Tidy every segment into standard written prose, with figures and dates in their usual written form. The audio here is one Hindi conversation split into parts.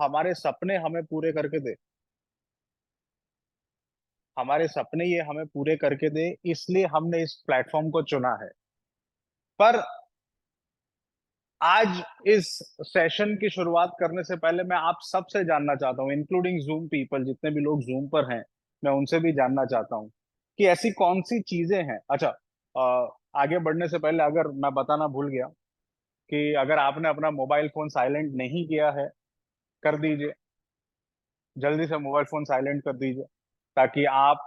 हमारे सपने हमें पूरे करके दे, हमारे सपने ये हमें पूरे करके दे, इसलिए हमने इस प्लेटफॉर्म को चुना है। पर आज इस सेशन की शुरुआत करने से पहले मैं आप सबसे जानना चाहता हूँ, इंक्लूडिंग जूम पीपल, जितने भी लोग जूम पर हैं, मैं उनसे भी जानना चाहता हूँ कि ऐसी कौन सी चीजें हैं। अच्छा, आगे बढ़ने से पहले अगर मैं बताना भूल गया कि अगर आपने अपना मोबाइल फोन साइलेंट नहीं किया है, कर दीजिए, जल्दी से मोबाइल फोन साइलेंट कर दीजिए, ताकि आप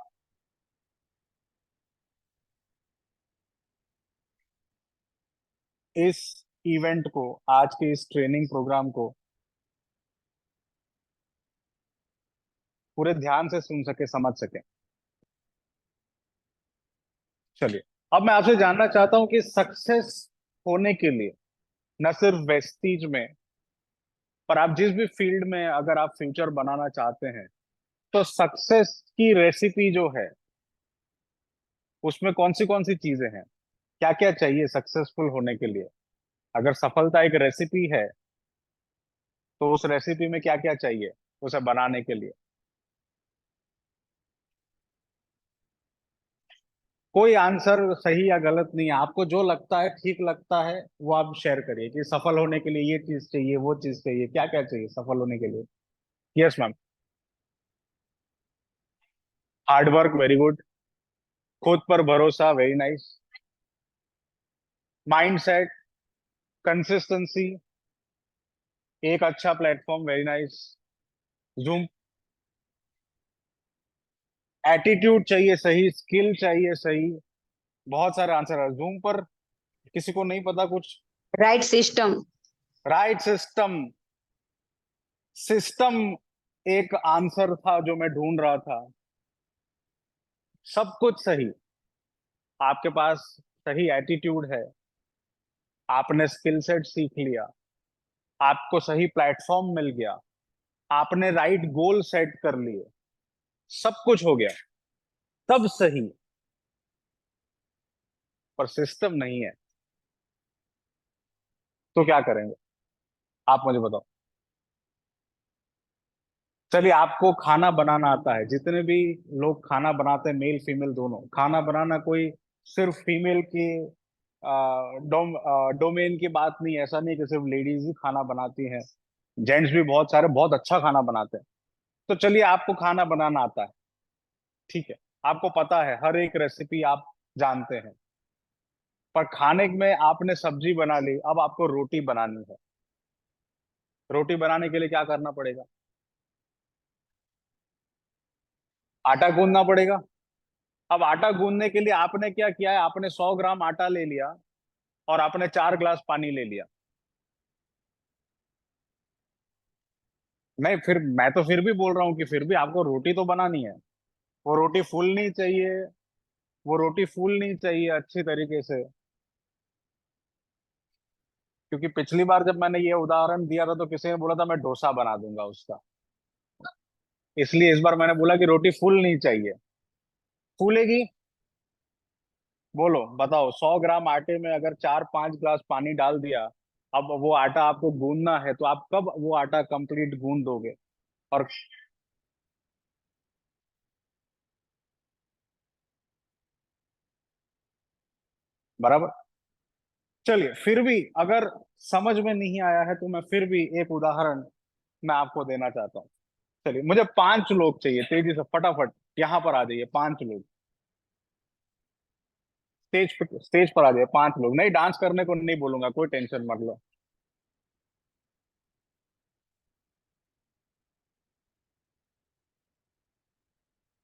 इस इवेंट को, आज के इस ट्रेनिंग प्रोग्राम को पूरे ध्यान से सुन सके, समझ सके। चलिए, अब मैं आपसे जानना चाहता हूं कि सक्सेस होने के लिए, न सिर्फ वेस्टीज में, पर आप जिस भी फील्ड में अगर आप फ्यूचर बनाना चाहते हैं, तो सक्सेस की रेसिपी जो है, उसमें कौन सी चीजें हैं, क्या क्या चाहिए सक्सेसफुल होने के लिए? अगर सफलता एक रेसिपी है, तो उस रेसिपी में क्या क्या चाहिए उसे बनाने के लिए? कोई आंसर सही या गलत नहीं है, आपको जो लगता है, ठीक लगता है, वो आप शेयर करिए कि सफल होने के लिए ये चीज चाहिए, वो चीज चाहिए, क्या क्या चाहिए सफल होने के लिए। Yes ma'am. Hard work, very good. खुद पर भरोसा, very nice. Mind set, consistency, एक अच्छा platform, very nice. Zoom, attitude चाहिए सही, स्किल चाहिए सही। बहुत सारे आंसर है जूम पर, किसी को नहीं पता कुछ? Right system. Right system. System एक आंसर था जो मैं ढूंढ रहा था। सब कुछ सही, आपके पास सही एटीट्यूड है, आपने स्किल सेट सीख लिया, आपको सही प्लेटफॉर्म मिल गया, आपने राइट गोल सेट कर लिए, सब कुछ हो गया, सब सही, पर सिस्टम नहीं है। तो क्या करेंगे, आप मुझे बताओ। चलिए, आपको खाना बनाना आता है, जितने भी लोग खाना बनाते हैं, मेल फीमेल दोनों, खाना बनाना कोई सिर्फ फीमेल की डोमेन की बात नहीं है, ऐसा नहीं कि सिर्फ लेडीज ही खाना बनाती हैं, जेंट्स भी बहुत सारे बहुत अच्छा खाना बनाते हैं। तो चलिए, आपको खाना बनाना आता है, ठीक है, आपको पता है, हर एक रेसिपी आप जानते हैं, पर खाने में आपने सब्जी बना ली, अब आपको रोटी बनानी है। रोटी बनाने के लिए क्या करना पड़ेगा? आटा गूंदना पड़ेगा। अब आटा गूंदने के लिए आपने क्या किया है, आपने 100 ग्राम आटा ले लिया और आपने 4 ग्लास पानी ले लिया। नहीं, फिर मैं तो फिर भी बोल रहा हूँ कि फिर भी आपको रोटी तो बनानी है। वो रोटी फूलनी चाहिए, वो रोटी फूलनी चाहिए अच्छी तरीके से। क्योंकि पिछली बार जब मैंने ये उदाहरण दिया था, तो किसी ने बोला था मैं डोसा बना दूंगा उसका, इसलिए इस बार मैंने बोला कि रोटी फूलनी चाहिए। फूलेगी? बोलो, बताओ, 100 ग्राम आटे में अगर 4-5 ग्लास पानी डाल दिया, अब वो आटा आपको गूंदना है, तो आप कब वो आटा कंप्लीट गूंद दोगे? और बराबर। चलिए, फिर भी अगर समझ में नहीं आया है, तो मैं फिर भी एक उदाहरण मैं आपको देना चाहता हूँ। चलिए, मुझे 5 लोग चाहिए, तेजी से फटाफट यहाँ पर आ जाइए, 5 लोग। स्टेज पर आ जाइए, 5 लोग, नहीं डांस करने को नहीं बोलूंगा, कोई टेंशन मत लो।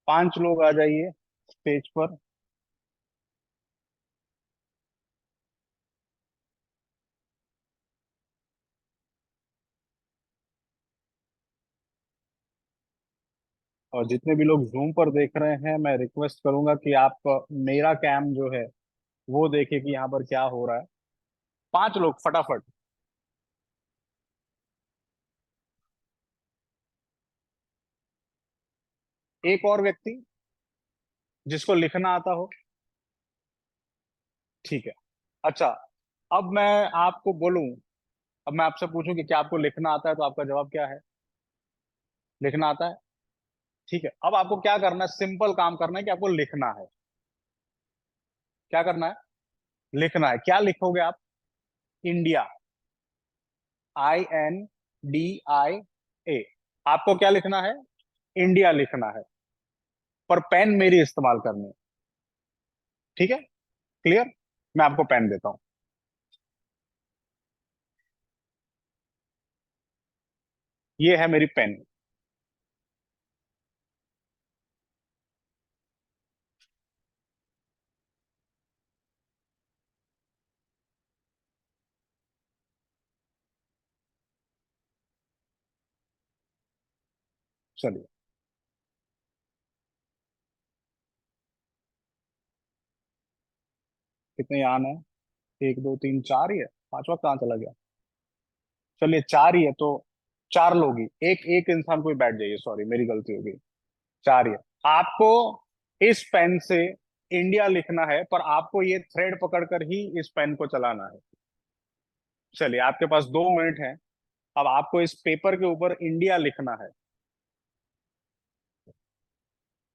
5 लोग आ जाइए स्टेज पर। और जितने भी लोग जूम पर देख रहे हैं, मैं रिक्वेस्ट करूंगा कि आप मेरा कैम जो है वो देखिए कि यहाँ पर क्या हो रहा है। 5 लोग फटाफट। एक और व्यक्ति जिसको लिखना आता हो। ठीक है। अच्छा, अब मैं आपको बोलूं, अब मैं आपसे पूछूं कि क्या आपको लिखना आता है, तो आपका जवाब क्या है? लिखना आता है? ठीक है, अब आपको क्या करना है, सिंपल काम करना है कि आपको लिखना है। क्या करना है? लिखना है। क्या लिखोगे आप? India, INDIA। आपको क्या लिखना है? इंडिया लिखना है, पर पेन मेरी इस्तेमाल करनी है। ठीक है, क्लियर? मैं आपको पेन देता हूं। ये है मेरी पेन। चलिए। कितने यान है? एक दो तीन चार ही है, पांचवा कहाँ चला गया? चलिए, चार ही है तो चार लोग ही, एक एक इंसान कोई बैठ जाइए, सॉरी मेरी गलती हो गई। चार ही है। आपको इस पेन से इंडिया लिखना है, पर आपको ये थ्रेड पकड़कर ही इस पेन को चलाना है। चलिए, आपके पास 2 मिनट है। अब आपको इस पेपर के ऊपर इंडिया लिखना है।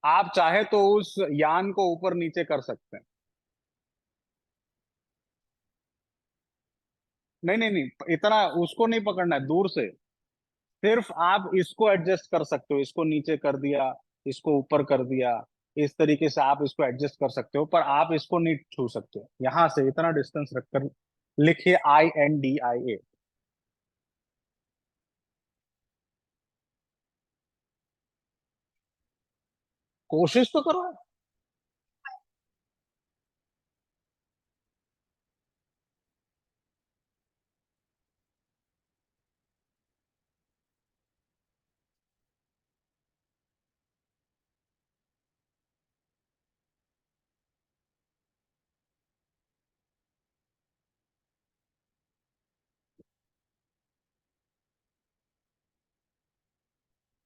आप चाहे तो उस यान को ऊपर नीचे कर सकते हैं। नहीं नहीं नहीं, इतना उसको नहीं पकड़ना है, दूर से। सिर्फ आप इसको एडजस्ट कर सकते हो, इसको नीचे कर दिया, इसको ऊपर कर दिया। इस तरीके से आप इसको एडजस्ट कर सकते हो, पर आप इसको नहीं छू सकते हो। यहां से इतना डिस्टेंस रखकर लिखिए INDIA। कोशिश तो करो।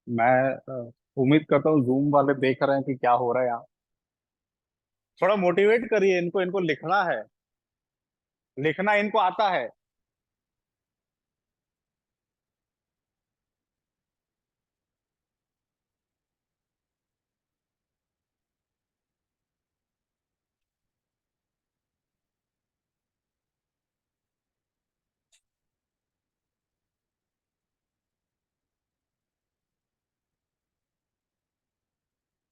मैं उम्मीद करता हूँ जूम वाले देख रहे हैं कि क्या हो रहा है यहाँ। थोड़ा मोटिवेट करिए इनको, इनको लिखना है। लिखना इनको आता है।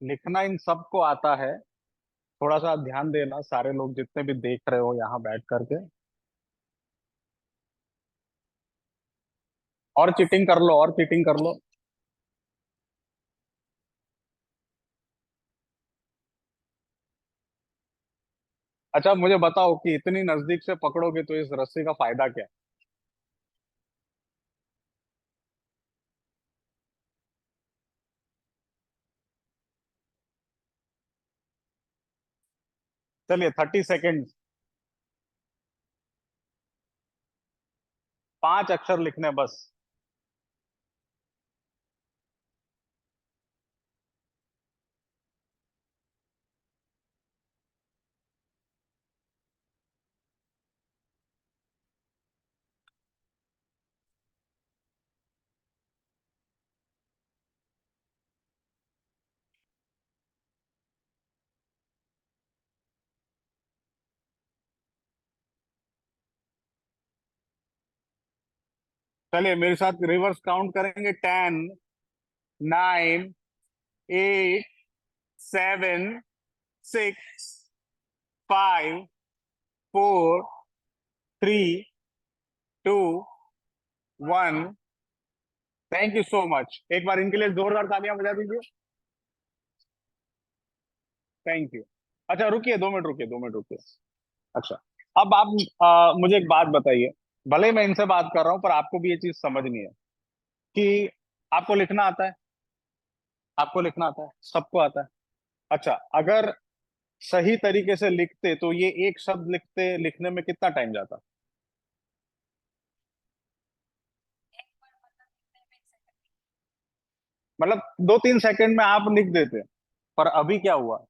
लिखना इन सबको आता है। थोड़ा सा ध्यान देना, सारे लोग जितने भी देख रहे हो यहाँ बैठ करके। और चीटिंग कर लो, और चीटिंग कर लो। अच्छा, मुझे बताओ कि इतनी नजदीक से पकड़ोगे तो इस रस्सी का फायदा क्या? चलिए, 30 सेकेंड। 5 अक्षर लिखने बस। चलिए, मेरे साथ रिवर्स काउंट करेंगे। 10, 9, 8, 7, 6, 5, 4, 3, 2, 1। थैंक यू सो मच, एक बार इनके लिए जोरदार तालियां बजा दीजिए। Thank you. अच्छा रुकिए, 2 मिनट रुकिए, 2 मिनट रुकिए। अच्छा, अब आप मुझे एक बात बताइए। भले ही मैं इनसे बात कर रहा हूं, पर आपको भी ये चीज समझनी है कि आपको लिखना आता है। आपको लिखना आता है, सबको आता है। अच्छा, अगर सही तरीके से लिखते तो ये एक शब्द लिखते लिखने में कितना टाइम जाता? मतलब 2-3 सेकंड में आप लिख देते। पर अभी क्या हुआ?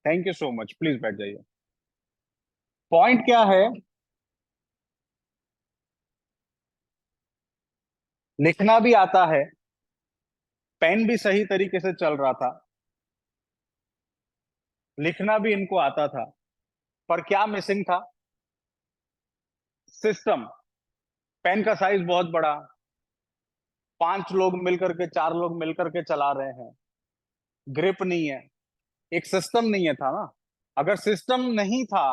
Thank you so much, please बैठ जाइए। पॉइंट क्या है, लिखना भी आता है, पेन भी सही तरीके से चल रहा था, लिखना भी इनको आता था, पर क्या मिसिंग था? सिस्टम। पेन का साइज बहुत बड़ा, 5 लोग मिलकर के, 4 लोग मिलकर के चला रहे हैं, ग्रिप नहीं है, एक सिस्टम नहीं है था ना। अगर सिस्टम नहीं था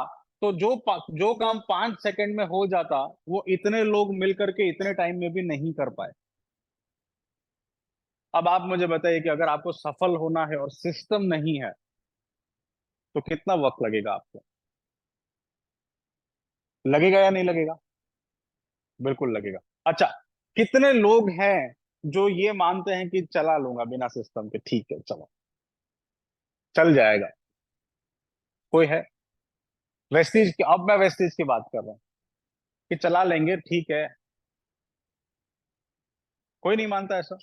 तो जो काम 5 सेकंड में हो जाता, वो इतने लोग मिलकर के इतने टाइम में भी नहीं कर पाए। अब आप मुझे बताइए कि अगर आपको सफल होना है और सिस्टम नहीं है, तो कितना वक्त लगेगा आपको? लगेगा या नहीं लगेगा? बिल्कुल लगेगा। अच्छा, कितने लोग हैं जो ये मानते हैं कि चला लूंगा बिना सिस्टम के, ठीक है चलो, चल जाएगा? कोई है? वेस्टीज की, अब मैं वेस्टीज की बात कर रहा हूँ कि चला लेंगे, ठीक है। कोई नहीं मानता ऐसा।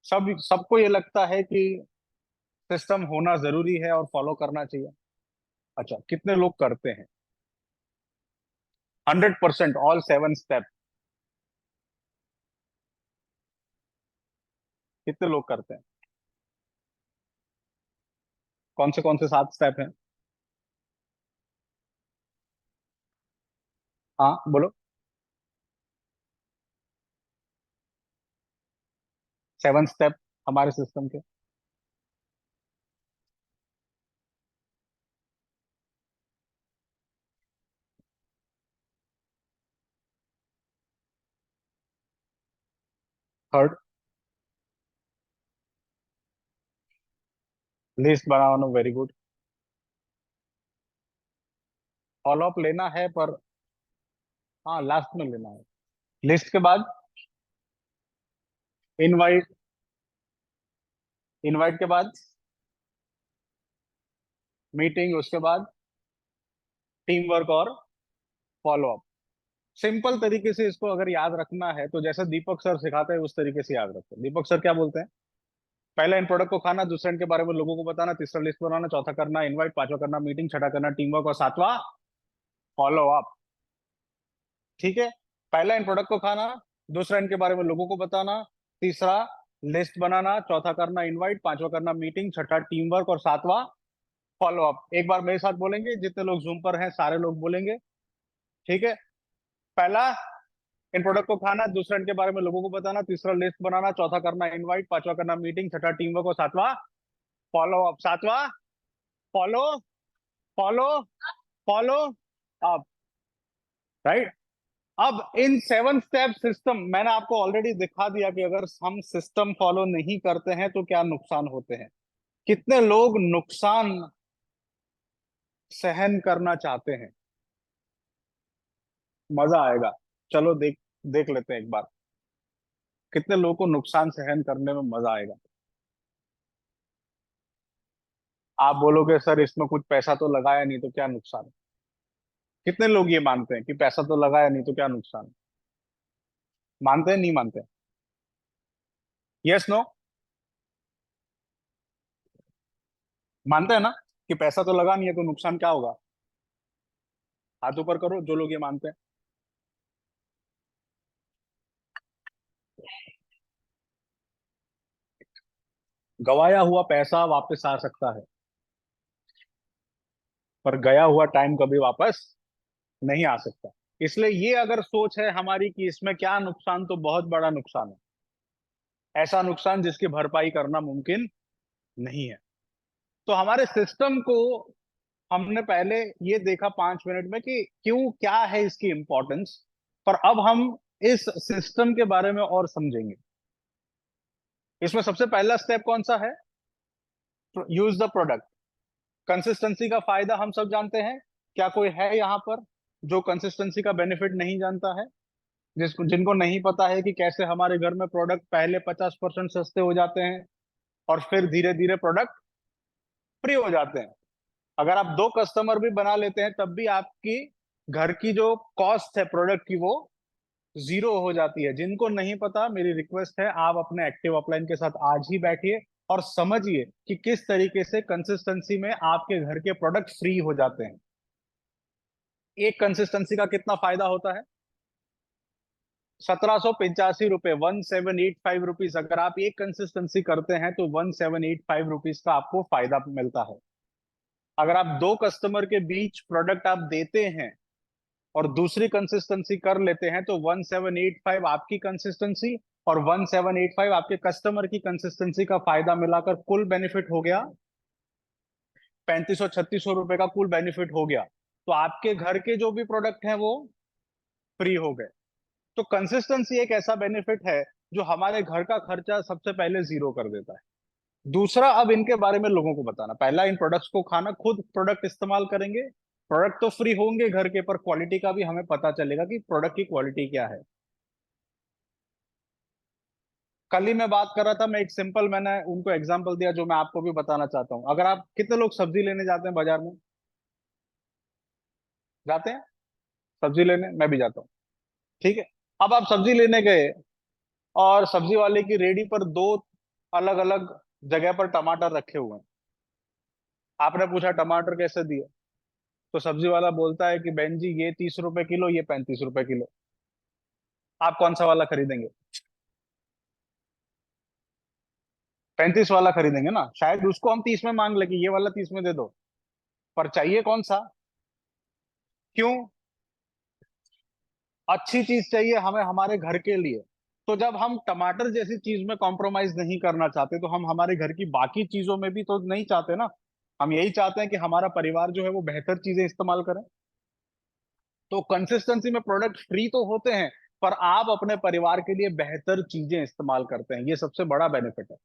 सबको ये लगता है कि सिस्टम होना जरूरी है और फॉलो करना चाहिए। अच्छा, कितने लोग करते हैं? 100%, ऑल 7 स्टेप। कितने लोग करते हैं? कौन से 7 स्टेप हैं? हाँ बोलो। 7 स्टेप हमारे सिस्टम के। थर्ड, लिस्ट बनाना, वेरी गुड। फॉलो अप लेना है पर, हाँ लास्ट में लेना है। लिस्ट के बाद इनवाइट, इनवाइट के बाद मीटिंग, उसके बाद टीम वर्क और फॉलो अप। सिंपल तरीके से इसको अगर याद रखना है तो जैसे दीपक सर सिखाते हैं उस तरीके से याद रखो। दीपक सर क्या बोलते हैं? पहला, इन प्रोडक्ट को खाना, दूसरा इनके बारे में लोगों को बताना, तीसरा लिस्ट बनाना, चौथा करना इनवाइट, पांचवा करना मीटिंग, छठा करना टीम वर्क और सातवां फॉलो अप। ठीक है? पहला, इन प्रोडक्ट को खाना, दूसरा इनके बारे में लोगों को बताना, तीसरा लिस्ट बनाना, चौथा करना इनवाइट, पांचवा करना मीटिंग, छठा टीम वर्क और सातवां फॉलो अप। एक बार मेरे साथ बोलेंगे, जितने लोग जूम पर हैं सारे लोग बोलेंगे। ठीक है? पहला, इन प्रोडक्ट को खाना, दूसरा इनके बारे में लोगों को बताना, तीसरा लिस्ट बनाना, चौथा करना इनवाइट, पांचवा करना मीटिंग, छठा टीम वर्क और सातवां फॉलो अप। सातवां follow, follow, follow up. Right? अब इन 7 स्टेप सिस्टम मैंने आपको ऑलरेडी दिखा दिया कि अगर हम सिस्टम फॉलो नहीं करते हैं तो क्या नुकसान होते हैं। कितने लोग नुकसान सहन करना चाहते हैं? मजा आएगा। चलो देख देख लेते हैं एक बार, कितने लोगों को नुकसान सहन करने में मजा आएगा। आप बोलोगे सर इसमें कुछ पैसा तो लगाया नहीं तो क्या नुकसान है? कितने लोग ये मानते हैं कि पैसा तो लगाया नहीं तो क्या नुकसान है? मानते हैं नहीं मानते? Yes no? मानते हैं ना कि पैसा तो लगा नहीं है तो नुकसान क्या होगा? हाथ ऊपर करो जो लोग ये मानते हैं। गवाया हुआ पैसा वापस आ सकता है, पर गया हुआ टाइम कभी वापस नहीं आ सकता। इसलिए ये अगर सोच है हमारी कि इसमें क्या नुकसान, तो बहुत बड़ा नुकसान है, ऐसा नुकसान जिसकी भरपाई करना मुमकिन नहीं है। तो हमारे सिस्टम को हमने पहले ये देखा 5 मिनट में कि क्यों, क्या है इसकी इंपॉर्टेंस, पर अब हम इस सिस्टम के बारे में और समझेंगे। इसमें सबसे पहला स्टेप कौन सा है? Use the product. कंसिस्टेंसी का फायदा हम सब जानते हैं। क्या कोई है यहाँ पर जो कंसिस्टेंसी का बेनिफिट नहीं जानता है? जिनको नहीं पता है कि कैसे हमारे घर में प्रोडक्ट पहले 50% सस्ते हो जाते हैं और फिर धीरे धीरे प्रोडक्ट फ्री हो जाते हैं। अगर आप 2 कस्टमर भी बना लेते हैं तब भी आपकी घर की जो कॉस्ट है प्रोडक्ट की, वो जीरो हो जाती है। जिनको नहीं पता, मेरी रिक्वेस्ट है आप अपने एक्टिव अपलाइन के साथ आज ही बैठिए, और समझिए कि किस तरीके से कंसिस्टेंसी में आपके घर के प्रोडक्ट फ्री हो जाते हैं। एक कंसिस्टेंसी का कितना फायदा होता है? 1785 रुपए, 1785 रुपीज। अगर आप एक कंसिस्टेंसी करते हैं तो 1785 रुपीज का आपको फायदा मिलता है। अगर आप दो कस्टमर के बीच प्रोडक्ट आप देते हैं और दूसरी कंसिस्टेंसी कर लेते हैं तो 1785 आपकी कंसिस्टेंसी और 1785 आपके कस्टमर की कंसिस्टेंसी का फायदा मिलाकर कुल बेनिफिट हो गया 3500 3600 रुपए का कुल बेनिफिट हो गया। तो आपके घर के जो भी प्रोडक्ट हैं वो फ्री हो गए। तो कंसिस्टेंसी एक ऐसा बेनिफिट है जो हमारे घर का खर्चा सबसे पहले जीरो कर देता है। दूसरा, अब इनके बारे में लोगों को बताना। पहला, इन प्रोडक्ट्स को खाना, खुद प्रोडक्ट इस्तेमाल करेंगे। प्रोडक्ट तो फ्री होंगे घर के, पर क्वालिटी का भी हमें पता चलेगा कि प्रोडक्ट की क्वालिटी क्या है। कल ही मैं बात कर रहा था, मैं एक सिंपल, मैंने उनको एग्जांपल दिया जो मैं आपको भी बताना चाहता हूं। अगर आप, कितने लोग सब्जी लेने जाते हैं बाजार में? जाते हैं सब्जी लेने, मैं भी जाता हूँ। ठीक है। अब आप सब्जी लेने गए और सब्जी वाले की रेडी पर दो अलग अलग जगह पर टमाटर रखे हुए हैं। आपने पूछा टमाटर कैसे दिए? तो सब्जी वाला बोलता है कि बहन जी ये 30 रुपए किलो, ये 35 रुपए किलो। आप कौन सा वाला खरीदेंगे? 35 वाला खरीदेंगे ना। शायद उसको हम 30 में मांग ले कि ये वाला 30 में दे दो, पर चाहिए कौन सा? क्यों? अच्छी चीज चाहिए हमें हमारे घर के लिए। तो जब हम टमाटर जैसी चीज में कॉम्प्रोमाइज नहीं करना चाहते तो हम हमारे घर की बाकी चीजों में भी तो नहीं चाहते ना। हम यही चाहते हैं कि हमारा परिवार जो है वो बेहतर चीजें इस्तेमाल करे। तो कंसिस्टेंसी में प्रोडक्ट फ्री तो होते हैं, पर आप अपने परिवार के लिए बेहतर चीजें इस्तेमाल करते हैं, ये सबसे बड़ा बेनिफिट है।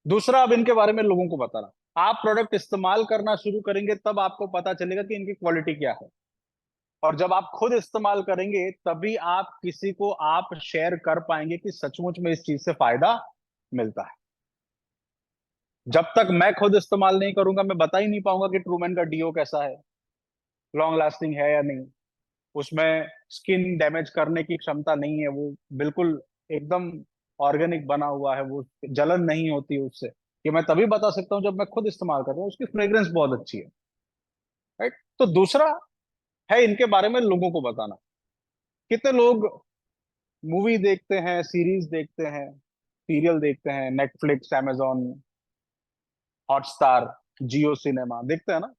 दूसरा, अब इनके बारे में लोगों को बताना। आप प्रोडक्ट इस्तेमाल करना शुरू करेंगे तब आपको पता चलेगा कि इनकी क्वालिटी क्या है। और जब आप खुद इस्तेमाल करेंगे तभी आप किसी को आप शेयर कर पाएंगे कि सचमुच में इस चीज से फायदा मिलता है। जब तक मैं खुद इस्तेमाल नहीं करूंगा मैं बता ही नहीं पाऊंगा कि ट्रूमैन का डीओ कैसा है, लॉन्ग लास्टिंग है या नहीं। उसमें स्किन डैमेज करने की क्षमता नहीं है, वो बिल्कुल एकदम ऑर्गेनिक बना हुआ है, वो जलन नहीं होती उससे। कि मैं तभी बता सकता हूँ जब मैं खुद इस्तेमाल कर रहा हूँ, उसकी फ्रेग्रेंस बहुत अच्छी है। राइट। तो दूसरा है इनके बारे में लोगों को बताना। कितने लोग मूवी देखते हैं, सीरीज देखते हैं, सीरियल देखते हैं, नेटफ्लिक्स, amazon, हॉटस्टार, जियो सिनेमा देखते हैं ना।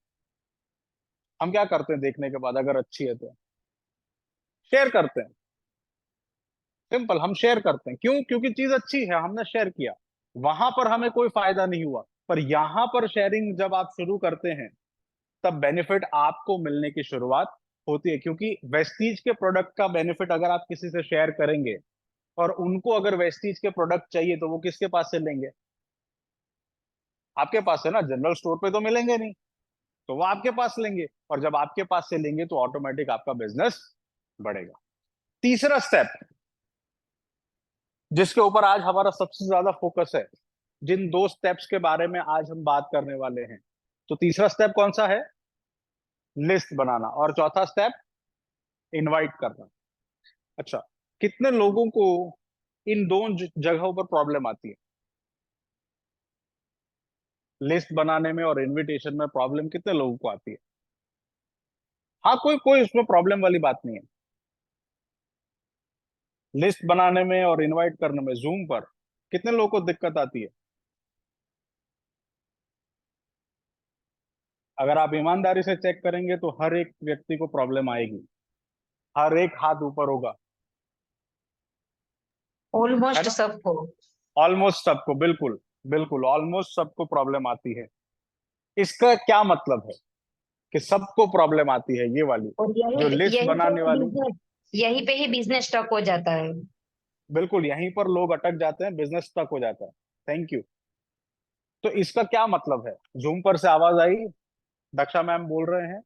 हम क्या करते हैं देखने के बाद, अगर अच्छी है तो शेयर करते हैं। सिंपल, हम शेयर करते हैं। क्यों? क्योंकि चीज अच्छी है, हमने शेयर किया। वहां पर हमें कोई फायदा नहीं हुआ, पर यहां पर शेयरिंग जब आप शुरू करते हैं तब बेनिफिट आपको मिलने की शुरुआत होती है। क्योंकि वेस्टीज के प्रोडक्ट का बेनिफिट अगर आप किसी से शेयर करेंगे और उनको अगर वेस्टीज के प्रोडक्ट चाहिए तो वो किसके पास से लेंगे? आपके पास से ना। जनरल स्टोर पे तो मिलेंगे नहीं, तो वो आपके पास लेंगे, और जब आपके पास से लेंगे तो ऑटोमेटिक आपका बिजनेस बढ़ेगा। तीसरा स्टेप जिसके ऊपर आज हमारा सबसे ज्यादा फोकस है, जिन दो स्टेप्स के बारे में आज हम बात करने वाले हैं, तो तीसरा स्टेप कौन सा है? लिस्ट बनाना। और चौथा स्टेप इनवाइट करना। अच्छा, कितने लोगों को इन दोनों जगहों पर प्रॉब्लम आती है? लिस्ट बनाने में और इनविटेशन में प्रॉब्लम कितने लोगों को आती है? हाँ, कोई कोई उसमें प्रॉब्लम वाली बात नहीं है। लिस्ट बनाने में और इनवाइट करने में जूम पर कितने लोगों को दिक्कत आती है? अगर आप ईमानदारी से चेक करेंगे तो हर एक व्यक्ति को प्रॉब्लम आएगी, हर एक हाथ ऊपर होगा। है ऑलमोस्ट ना? सबको। ऑलमोस्ट सबको, बिल्कुल। बिल्कुल ऑलमोस्ट सबको प्रॉब्लम आती है। इसका क्या मतलब है कि सबको प्रॉब्लम आती है ये वाली, और जो यही लिस्ट यही पे बनाने ही वाली? बिजनेस यहीं पे ही बिजनेस स्टक हो जाता है। बिल्कुल, यहीं पर लोग अटक जाते हैं, बिजनेस स्टक हो जाता है। Thank you. तो इसका क्या मतलब है? जूम पर से आवाज आई? दक्षा मैम बोल रहे हैं,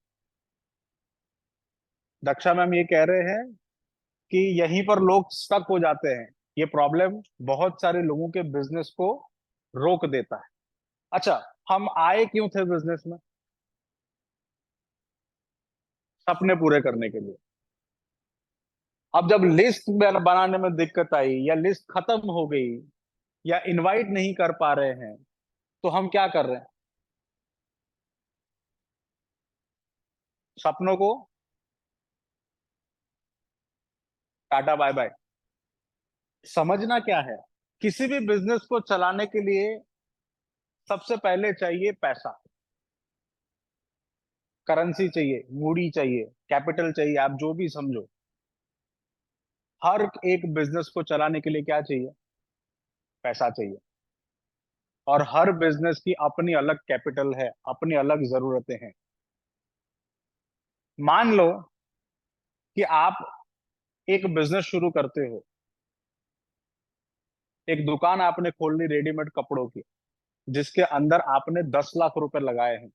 दक्षा मैम ये कह रहे हैं कि यहीं पर लोग स्टक हो जाते हैं। ये प्रॉब्लम बहुत सारे लोगों के बिजनेस को रोक देता है। अच्छा, हम आए क्यों थे बिजनेस में? सपने पूरे करने के लिए। अब जब लिस्ट बनाने में दिक्कत आई या लिस्ट खत्म हो गई या इनवाइट नहीं कर पा रहे हैं, तो हम क्या कर रहे हैं? सपनों को टाटा बाय बाय। समझना क्या है, किसी भी बिजनेस को चलाने के लिए सबसे पहले चाहिए पैसा, करेंसी चाहिए, मूडी चाहिए, कैपिटल चाहिए, आप जो भी समझो। हर एक बिजनेस को चलाने के लिए क्या चाहिए? पैसा चाहिए। और हर बिजनेस की अपनी अलग कैपिटल है, अपनी अलग जरूरतें हैं। मान लो कि आप एक बिजनेस शुरू करते हो, एक दुकान आपने खोल ली रेडीमेड कपड़ों की, जिसके अंदर आपने 10 लाख रुपए लगाए हैं।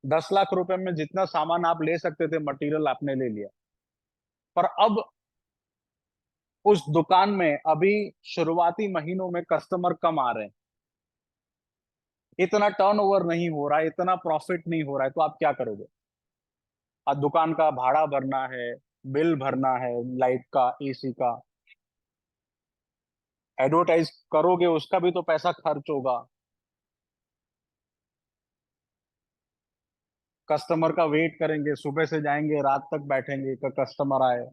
10 लाख रुपए में जितना सामान आप ले सकते थे, मटेरियल आपने ले लिया। पर अब उस दुकान में अभी शुरुआती महीनों में कस्टमर कम आ रहे हैं, इतना टर्नओवर नहीं हो रहा है, इतना प्रॉफिट नहीं हो रहा है, तो आप क्या करोगे? अब दुकान का भाड़ा भरना है, बिल भरना है, लाइट का, एसी का, एडवर्टाइज करोगे उसका भी तो पैसा खर्च होगा, कस्टमर का वेट करेंगे, सुबह से जाएंगे रात तक बैठेंगे कि कस्टमर आए,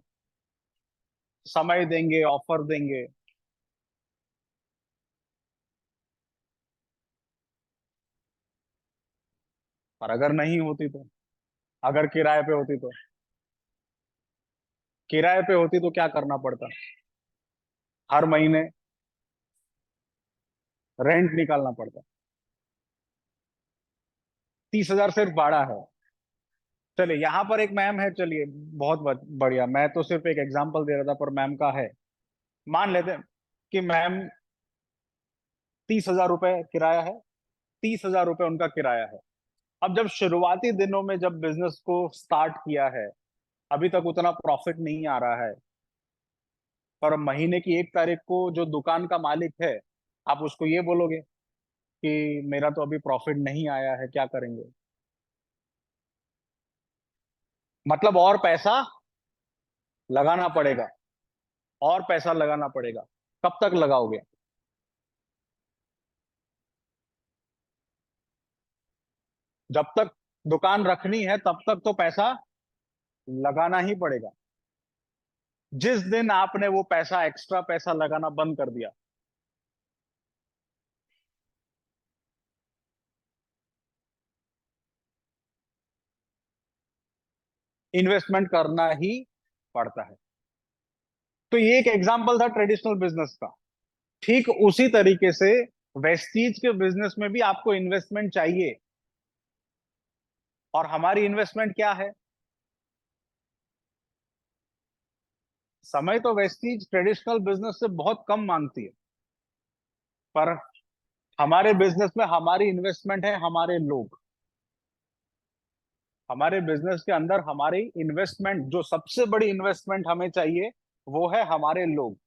समय देंगे, ऑफर देंगे। पर अगर नहीं होती तो, अगर किराए पे होती तो, किराए पे होती तो क्या करना पड़ता? हर महीने रेंट निकालना पड़ता। 30,000 सिर्फ भाड़ा है। चलिए यहाँ पर एक मैम है, चलिए बहुत बढ़िया, मैं तो सिर्फ एक एग्जांपल दे रहा था, पर मैम का है। मान लेते हैं कि मैम 30,000 रुपए किराया है, 30,000 रुपए उनका किराया है। अब जब शुरुआती दिनों में जब बिजनेस को स्टार्ट किया है, अभी तक उतना प्रॉफिट नहीं आ रहा है, पर महीने की 1 तारीख को जो दुकान का मालिक है, आप उसको ये बोलोगे कि मेरा तो अभी प्रॉफिट नहीं आया है, क्या करेंगे? मतलब और पैसा लगाना पड़ेगा, और पैसा लगाना पड़ेगा। कब तक लगाओगे? जब तक दुकान रखनी है तब तक तो पैसा लगाना ही पड़ेगा। जिस दिन आपने वो पैसा, एक्स्ट्रा पैसा लगाना बंद कर दिया, इन्वेस्टमेंट करना ही पड़ता है। तो ये एक एग्जांपल था ट्रेडिशनल बिजनेस का। ठीक उसी तरीके से वेस्टीज के बिजनेस में भी आपको इन्वेस्टमेंट चाहिए। और हमारी इन्वेस्टमेंट क्या है? समय तो वेस्टीज ट्रेडिशनल बिजनेस से बहुत कम मांगती है, पर हमारे बिजनेस में हमारी इन्वेस्टमेंट है हमारे लोग। हमारे बिजनेस के अंदर हमारी इन्वेस्टमेंट, जो सबसे बड़ी इन्वेस्टमेंट हमें चाहिए, वो है हमारे लोग।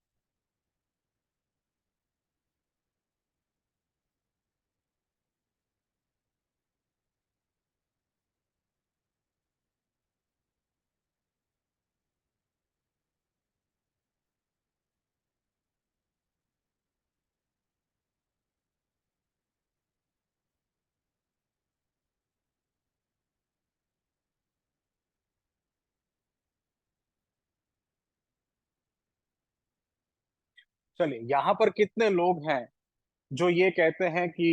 चलिए यहाँ पर कितने लोग हैं जो ये कहते हैं कि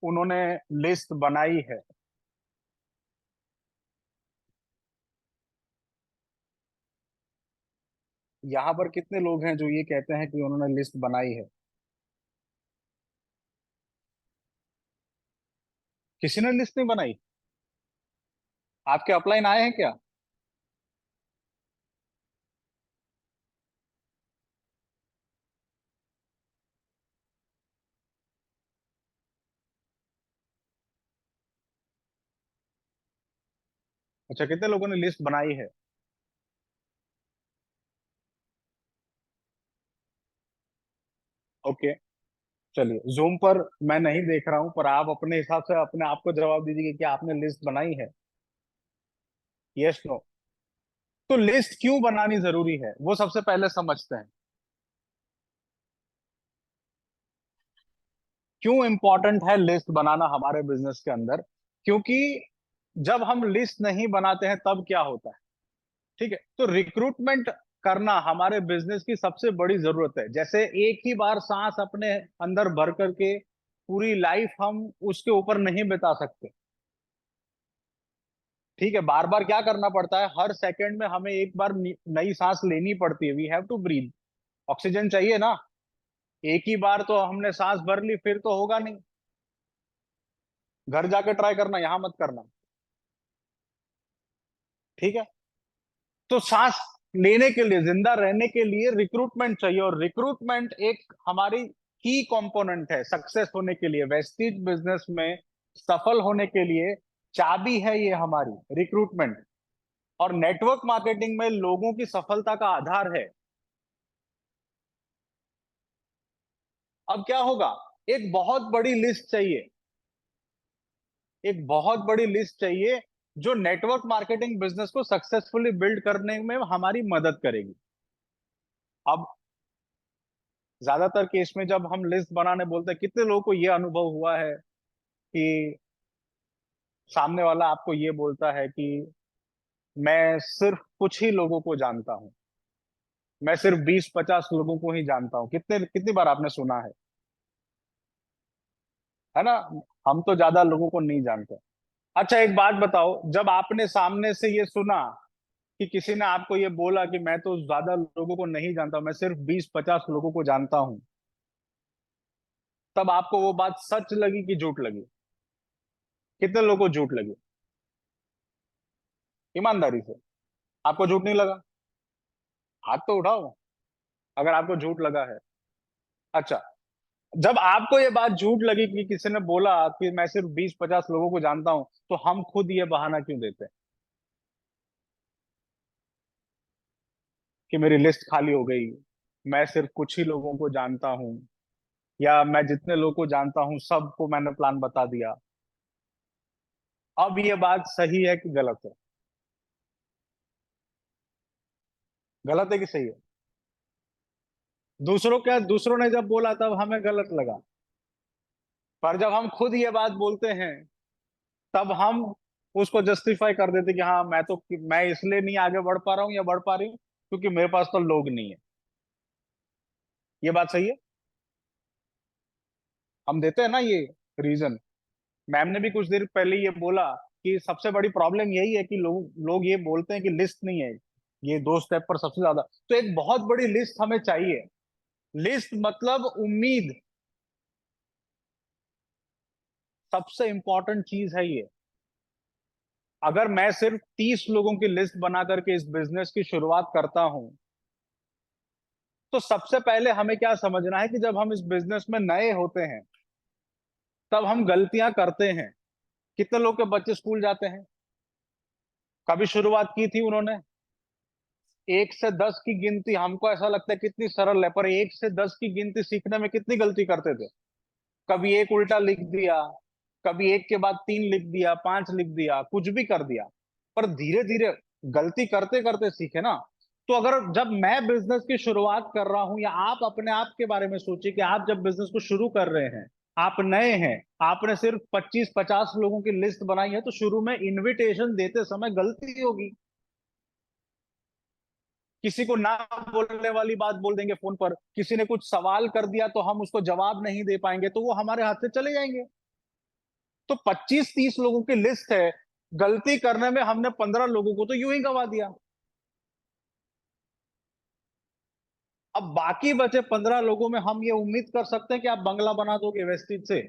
उन्होंने लिस्ट बनाई है? यहाँ पर कितने लोग हैं जो ये कहते हैं कि उन्होंने लिस्ट बनाई है? किसी ने लिस्ट नहीं बनाई? आपके अपलाइन आए हैं क्या? अच्छा, कितने लोगों ने लिस्ट बनाई है? ओके, चलिए जूम पर मैं नहीं देख रहा हूं, पर आप अपने हिसाब से अपने आप को जवाब दीजिए कि आपने लिस्ट बनाई है। Yes, no? तो लिस्ट क्यों बनानी जरूरी है वो सबसे पहले समझते हैं। क्यों इंपॉर्टेंट है लिस्ट बनाना हमारे बिजनेस के अंदर? क्योंकि जब हम लिस्ट नहीं बनाते हैं तब क्या होता है, ठीक है? तो रिक्रूटमेंट करना हमारे बिजनेस की सबसे बड़ी जरूरत है। जैसे एक ही बार सांस अपने अंदर भर करके पूरी लाइफ हम उसके ऊपर नहीं बिता सकते, ठीक है? बार बार क्या करना पड़ता है, हर सेकंड में हमें एक बार नई सांस लेनी पड़ती है। We have to breathe, oxygen चाहिए ना। एक ही बार तो हमने सांस भर ली फिर तो होगा नहीं। घर जाके ट्राई करना, यहां मत करना, ठीक है? तो सांस लेने के लिए, जिंदा रहने के लिए रिक्रूटमेंट चाहिए, और रिक्रूटमेंट एक हमारी की कंपोनेंट है सक्सेस होने के लिए। वेस्टीज बिजनेस में सफल होने के लिए चाबी है ये हमारी रिक्रूटमेंट, और नेटवर्क मार्केटिंग में लोगों की सफलता का आधार है। अब क्या होगा, एक बहुत बड़ी लिस्ट चाहिए, एक बहुत बड़ी लिस्ट चाहिए जो नेटवर्क मार्केटिंग बिजनेस को सक्सेसफुली बिल्ड करने में हमारी मदद करेगी। अब ज्यादातर केस में जब हम लिस्ट बनाने बोलते हैं, कितने लोगों को यह अनुभव हुआ है कि सामने वाला आपको ये बोलता है कि मैं सिर्फ कुछ ही लोगों को जानता हूं, मैं सिर्फ 20-50 लोगों को ही जानता हूं? कितनी बार आपने सुना है ना? हम तो ज्यादा लोगों को नहीं जानते। अच्छा एक बात बताओ, जब आपने सामने से ये सुना कि किसी ने आपको ये बोला कि मैं तो ज्यादा लोगों को नहीं जानता, मैं सिर्फ 20-50 लोगों को जानता हूं, तब आपको वो बात सच लगी कि झूठ लगी? कितने लोगों को झूठ लगी? ईमानदारी से, आपको झूठ नहीं लगा? हाथ तो उठाओ अगर आपको झूठ लगा है। अच्छा, जब आपको ये बात झूठ लगी कि किसी ने बोला कि मैं सिर्फ 20-50 लोगों को जानता हूं, तो हम खुद ये बहाना क्यों देते हैं कि मेरी लिस्ट खाली हो गई, मैं सिर्फ कुछ ही लोगों को जानता हूं, या मैं जितने लोगों को जानता हूं सबको मैंने प्लान बता दिया? अब ये बात सही है कि गलत है? गलत है कि सही है? दूसरों ने जब बोला तब हमें गलत लगा, पर जब हम खुद ये बात बोलते हैं तब हम उसको जस्टिफाई कर देते कि हाँ मैं इसलिए नहीं आगे बढ़ पा रहा हूँ या बढ़ पा रही हूँ क्योंकि मेरे पास तो लोग नहीं है। ये बात सही है? हम देते हैं ना ये रीजन। मैम ने भी कुछ देर पहले ये बोला कि सबसे बड़ी प्रॉब्लम यही है कि लोग ये बोलते हैं कि लिस्ट नहीं है, ये 2 स्टेप पर सबसे ज्यादा। तो एक बहुत बड़ी लिस्ट हमें चाहिए। लिस्ट मतलब उम्मीद, सबसे इंपॉर्टेंट चीज है ये। अगर मैं सिर्फ 30 लोगों की लिस्ट बना करके इस बिजनेस की शुरुआत करता हूं, तो सबसे पहले हमें क्या समझना है कि जब हम इस बिजनेस में नए होते हैं तब हम गलतियां करते हैं। कितने लोग के बच्चे स्कूल जाते हैं, कभी शुरुआत की थी उन्होंने 1 से 10 की गिनती, हमको ऐसा लगता है कितनी सरल है, पर 1 से 10 की गिनती सीखने में कितनी गलती करते थे। कभी एक उल्टा लिख दिया, कभी एक के बाद 3 लिख दिया, 5 लिख दिया, कुछ भी कर दिया, पर धीरे धीरे गलती करते करते सीखे ना। तो अगर जब मैं बिजनेस की शुरुआत कर रहा हूं, या आप अपने आप के बारे में सोचिए कि आप जब बिजनेस को शुरू कर रहे हैं, आप नए हैं, आपने सिर्फ 25-50 लोगों की लिस्ट बनाई है, तो शुरू में इनविटेशन देते समय गलती होगी। किसी को ना बोलने वाली बात बोल देंगे फोन पर, किसी ने कुछ सवाल कर दिया तो हम उसको जवाब नहीं दे पाएंगे, तो वो हमारे हाथ से चले जाएंगे। तो 25-30 लोगों की लिस्ट है, गलती करने में हमने 15 लोगों को तो यूं ही गंवा दिया। अब बाकी बचे 15 लोगों में हम ये उम्मीद कर सकते हैं कि आप बंगला बना दोगे वेस्टिज से?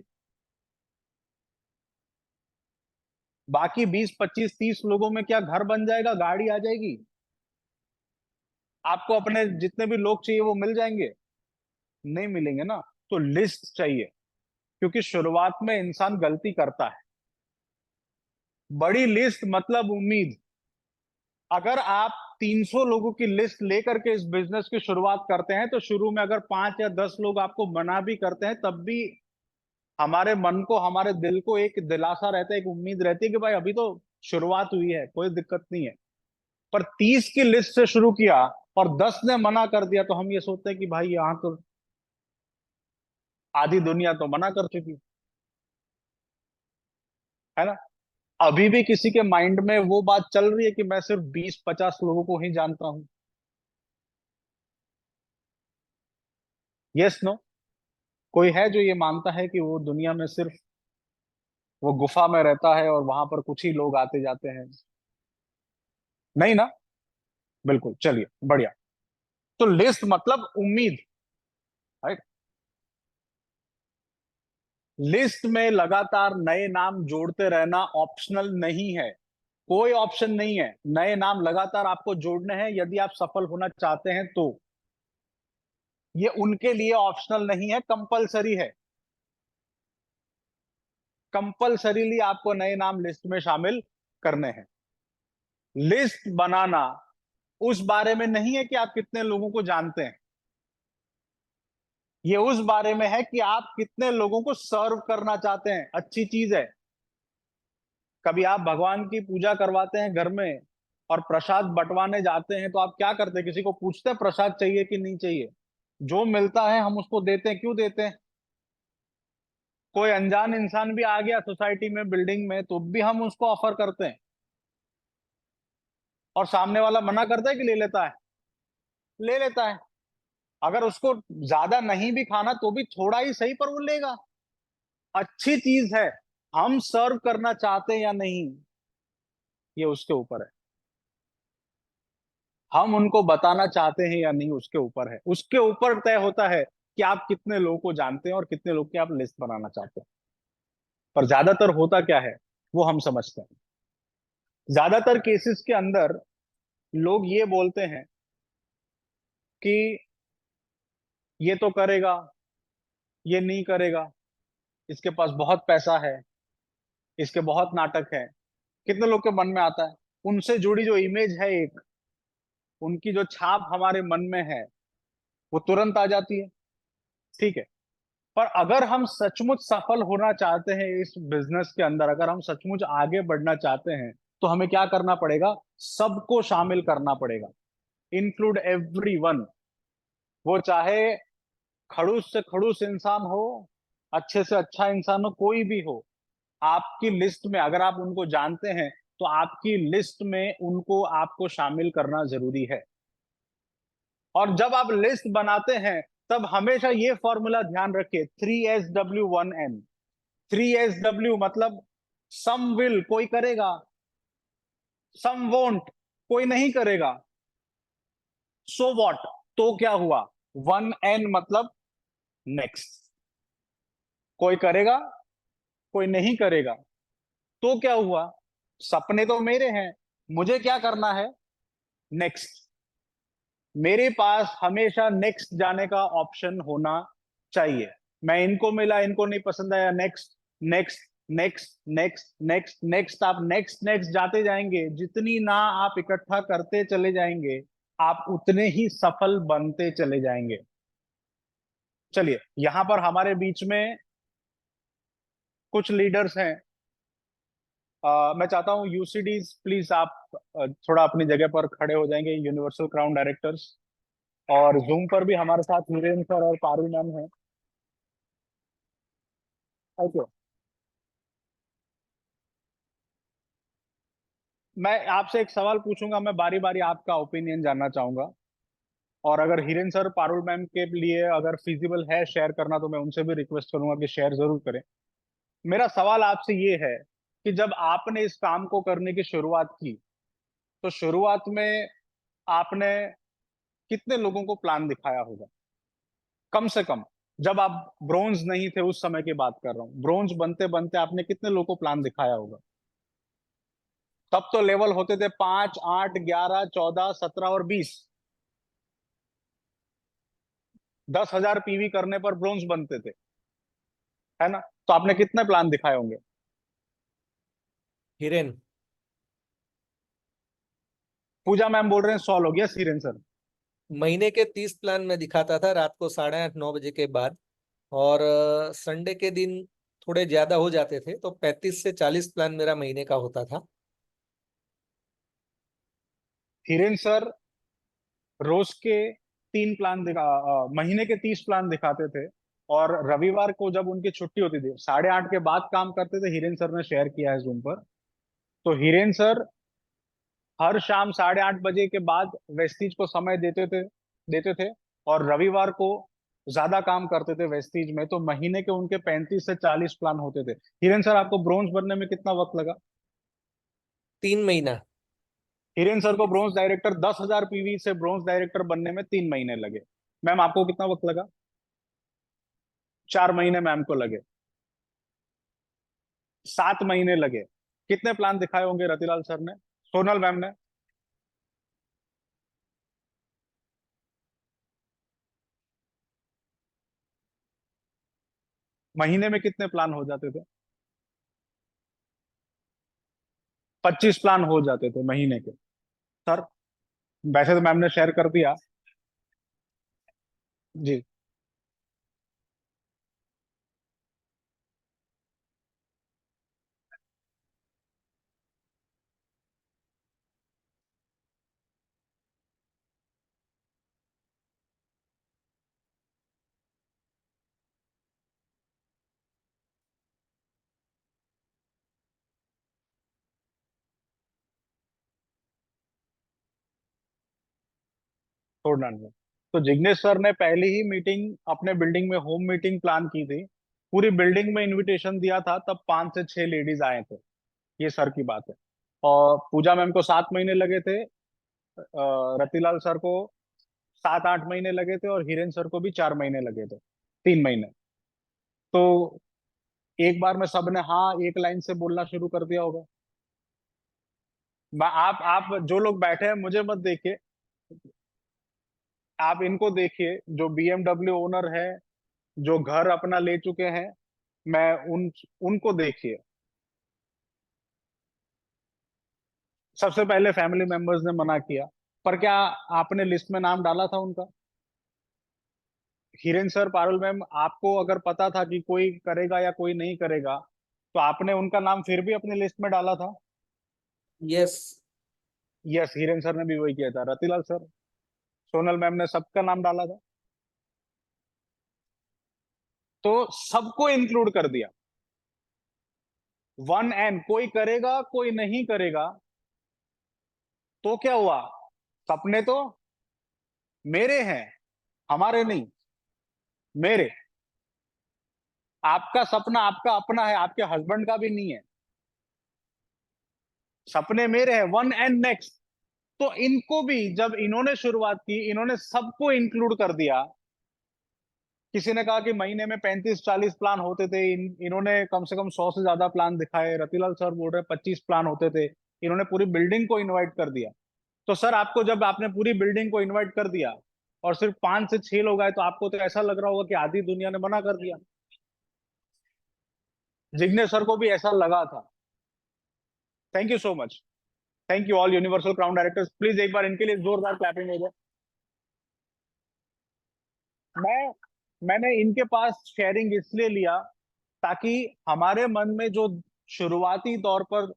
बाकी 20-25-30 लोगों में क्या घर बन जाएगा, गाड़ी आ जाएगी, आपको अपने जितने भी लोग चाहिए वो मिल जाएंगे? नहीं मिलेंगे ना। तो लिस्ट चाहिए, क्योंकि शुरुआत में इंसान गलती करता है। बड़ी लिस्ट मतलब उम्मीद। अगर आप 300 लोगों की लिस्ट लेकर के इस बिजनेस की शुरुआत करते हैं, तो शुरू में अगर 5 या 10 लोग आपको मना भी करते हैं, तब भी हमारे मन को, हमारे दिल को एक दिलासा रहता है, एक उम्मीद रहती है कि भाई अभी तो शुरुआत हुई है, कोई दिक्कत नहीं है। पर 30 की लिस्ट से शुरू किया और 10 ने मना कर दिया, तो हम ये सोचते हैं कि भाई यहाँ तो आधी दुनिया तो मना कर चुकी है ना। अभी भी किसी के माइंड में वो बात चल रही है कि मैं सिर्फ 20-50 लोगों को ही जानता हूं। Yes no. कोई है जो ये मानता है कि वो दुनिया में सिर्फ वो गुफा में रहता है और वहां पर कुछ ही लोग आते जाते हैं? नहीं ना। बिल्कुल, चलिए बढ़िया। तो लिस्ट मतलब उम्मीद, राइट। लिस्ट में लगातार नए नाम जोड़ते रहना ऑप्शनल नहीं है। कोई ऑप्शन नहीं है, नए नाम लगातार आपको जोड़ने हैं यदि आप सफल होना चाहते हैं तो। ये उनके लिए ऑप्शनल नहीं है, कंपलसरी है। कंपलसरीली आपको नए नाम लिस्ट में शामिल करने हैं। लिस्ट बनाना उस बारे में नहीं है कि आप कितने लोगों को जानते हैं। ये उस बारे में है कि आप कितने लोगों को सर्व करना चाहते हैं। अच्छी चीज है। कभी आप भगवान की पूजा करवाते हैं घर में और प्रसाद बंटवाने जाते हैं तो आप क्या करते हैं? किसी को पूछते हैं प्रसाद चाहिए कि नहीं चाहिए? जो मिलता है हम उसको देते हैं। क्यों देते हैं? कोई अनजान इंसान भी आ गया सोसाइटी में, बिल्डिंग में, तो भी हम उसको ऑफर करते हैं। और सामने वाला मना करता है कि ले लेता है? ले लेता है। अगर उसको ज्यादा नहीं भी खाना तो भी थोड़ा ही सही, पर वो लेगा। अच्छी चीज है। हम सर्व करना चाहते हैं या नहीं, ये उसके ऊपर है। हम उनको बताना चाहते हैं या नहीं, उसके ऊपर है। उसके ऊपर तय होता है कि आप कितने लोगों को जानते हैं और कितने लोग की आप लिस्ट बनाना चाहते हैं। पर ज्यादातर होता क्या है, वो हम समझते हैं। ज्यादातर केसेस के अंदर लोग ये बोलते हैं कि ये तो करेगा, ये नहीं करेगा, इसके पास बहुत पैसा है, इसके बहुत नाटक है। कितने लोग के मन में आता है? उनसे जुड़ी जो इमेज है एक, उनकी जो छाप हमारे मन में है, वो तुरंत आ जाती है। ठीक है। पर अगर हम सचमुच सफल होना चाहते हैं इस बिजनेस के अंदर, अगर हम सचमुच आगे बढ़ना चाहते हैं, तो हमें क्या करना पड़ेगा? सबको शामिल करना पड़ेगा। Include everyone. वो चाहे खड़ूस से खड़ूस इंसान हो, अच्छे से अच्छा इंसान हो, कोई भी हो। आपकी लिस्ट में अगर आप उनको जानते हैं तो आपकी लिस्ट में उनको आपको शामिल करना जरूरी है। और जब आप लिस्ट बनाते हैं तब हमेशा ये फॉर्मूला ध्यान रखिए, 3SW1N। 3SW मतलब सम विल, कोई करेगा, सम वोंट, कोई नहीं करेगा, सो वॉट, तो क्या हुआ। 1N मतलब नेक्स्ट। कोई करेगा, कोई नहीं करेगा, तो क्या हुआ। सपने तो मेरे हैं, मुझे क्या करना है? नेक्स्ट। मेरे पास हमेशा नेक्स्ट जाने का ऑप्शन होना चाहिए। मैं इनको मिला, इनको नहीं पसंद आया, next, next, next, next, next, next. आप नेक्स्ट नेक्स्ट जाते जाएंगे, जितनी ना आप इकट्ठा करते चले जाएंगे, आप उतने ही सफल बनते चले जाएंगे। चलिए, यहां पर हमारे बीच में कुछ लीडर्स हैं। मैं चाहता हूं यूसीडीज प्लीज आप थोड़ा अपनी जगह पर खड़े हो जाएंगे, यूनिवर्सल क्राउन डायरेक्टर्स। और जूम पर भी हमारे साथ वीरेंद्र सर और पारू मैम है। ओके। मैं आपसे एक सवाल पूछूंगा, मैं बारी बारी आपका ओपिनियन जानना चाहूंगा। और अगर हिरेन सर पारुल मैम के लिए अगर फिजिबल है शेयर करना, तो मैं उनसे भी रिक्वेस्ट करूंगा कि शेयर जरूर करें। मेरा सवाल आपसे ये है कि जब आपने इस काम को करने की शुरुआत की, तो शुरुआत में आपने कितने लोगों को प्लान दिखाया होगा? कम से कम। जब आप ब्रोंज नहीं थे उस समय की बात कर रहा हूँ, ब्रोंज बनते बनते आपने कितने लोगों को प्लान दिखाया होगा? तब तो लेवल होते थे 5, 8, 11, 14, 17 और 20। 10,000 पीवी करने पर ब्रोंज बनते थे, है ना? तो आपने कितने प्लान दिखाए होंगे? हिरेन। पूजा मैम बोल रहे हैं 100 लोग। Yes Hiren sir. महीने के 30 प्लान में दिखाता था रात को 8:30-9 बजे के बाद। और संडे के दिन थोड़े ज्यादा हो जाते थे, तो 35 से 40 प्लान मेरा महीने का होता था। हिरेन सर रोज के 3 प्लान महीने के 30 प्लान दिखाते थे। और रविवार को जब उनकी छुट्टी होती थी 8:30 के बाद काम करते थे। हिरेन सर ने शेयर किया है जूम पर। तो हिरेन सर हर शाम 8:30 बजे के बाद वेस्टीज को समय देते थे और रविवार को ज्यादा काम करते थे वेस्टीज में। तो महीने के उनके 35 से 40 प्लान होते थे। हिरेन सर, आपको ब्रोंज बनने में कितना वक्त लगा? 3 महीना। हिरेन सर को ब्रोंज डायरेक्टर 10,000 पीवी से ब्रोंज डायरेक्टर बनने में 3 महीने लगे। मैम, आपको कितना वक्त लगा? 4 महीने मैम को लगे। 7 महीने लगे। कितने प्लान दिखाए होंगे रतिलाल सर ने, सोनल मैम ने? महीने में कितने प्लान हो जाते थे? 25 प्लान हो जाते थे महीने के। सर, वैसे तो मैम ने शेयर कर दिया। जी। छोड़ना नहीं। तो जिग्नेश सर ने पहली ही मीटिंग अपने बिल्डिंग में होम मीटिंग प्लान की थी। पूरी बिल्डिंग में इनविटेशन दिया था, तब 5 से 6 लेडीज आए थे। ये सर की बात है। और पूजा मैम को 7 महीने लगे थे। रतिलाल सर को 7-8 महीने लगे थे और हिरेन सर को भी 4 महीने लगे थे। 3 महीने। तो एक बार में सबने हाँ एक लाइन से बोलना शुरू कर दिया होगा। आप जो लोग बैठे हैं मुझे मत देखिए, आप इनको देखिए जो बीएमडब्ल्यू ओनर है, जो घर अपना ले चुके हैं। मैं उनको देखिए। सबसे पहले फैमिली मेंबर्स ने मना किया, पर क्या आपने लिस्ट में नाम डाला था उनका? हिरेन सर, पारुल मैम, आपको अगर पता था कि कोई करेगा या कोई नहीं करेगा, तो आपने उनका नाम फिर भी अपनी लिस्ट में डाला था? यस। यस, हिरेन सर ने भी वही किया था। रतिलाल सर, सोनल मैम ने सबका नाम डाला था। तो सबको इंक्लूड कर दिया। वन एन, कोई करेगा कोई नहीं करेगा। तो क्या हुआ? सपने तो मेरे हैं, हमारे नहीं, मेरे। आपका सपना आपका अपना है, आपके हस्बैंड का भी नहीं है। सपने मेरे हैं, वन एंड नेक्स्ट। तो इनको भी जब इन्होंने शुरुआत की, इन्होंने सबको इंक्लूड कर दिया। किसी ने कहा कि महीने में 35-40 प्लान होते थे, इन्होंने कम से कम 100 से ज्यादा प्लान दिखाए। रतिलाल सर बोल रहे 25 प्लान होते थे। इन्होंने पूरी बिल्डिंग को इनवाइट कर दिया। तो सर, आपको जब आपने पूरी बिल्डिंग को इनवाइट कर दिया और सिर्फ 5 से 6 लोग आए, तो आपको तो ऐसा लग रहा होगा कि आधी दुनिया ने मना कर दिया। जिग्नेश सर को भी ऐसा लगा था। Thank you so much. Thank you all universal crown directors. Please एक बार इनके लिए जोरदार क्लैपिंग हो जाए। मैं मैंने इनके पास शेयरिंग इसलिए लिया ताकि हमारे मन में जो शुरुआती तौर पर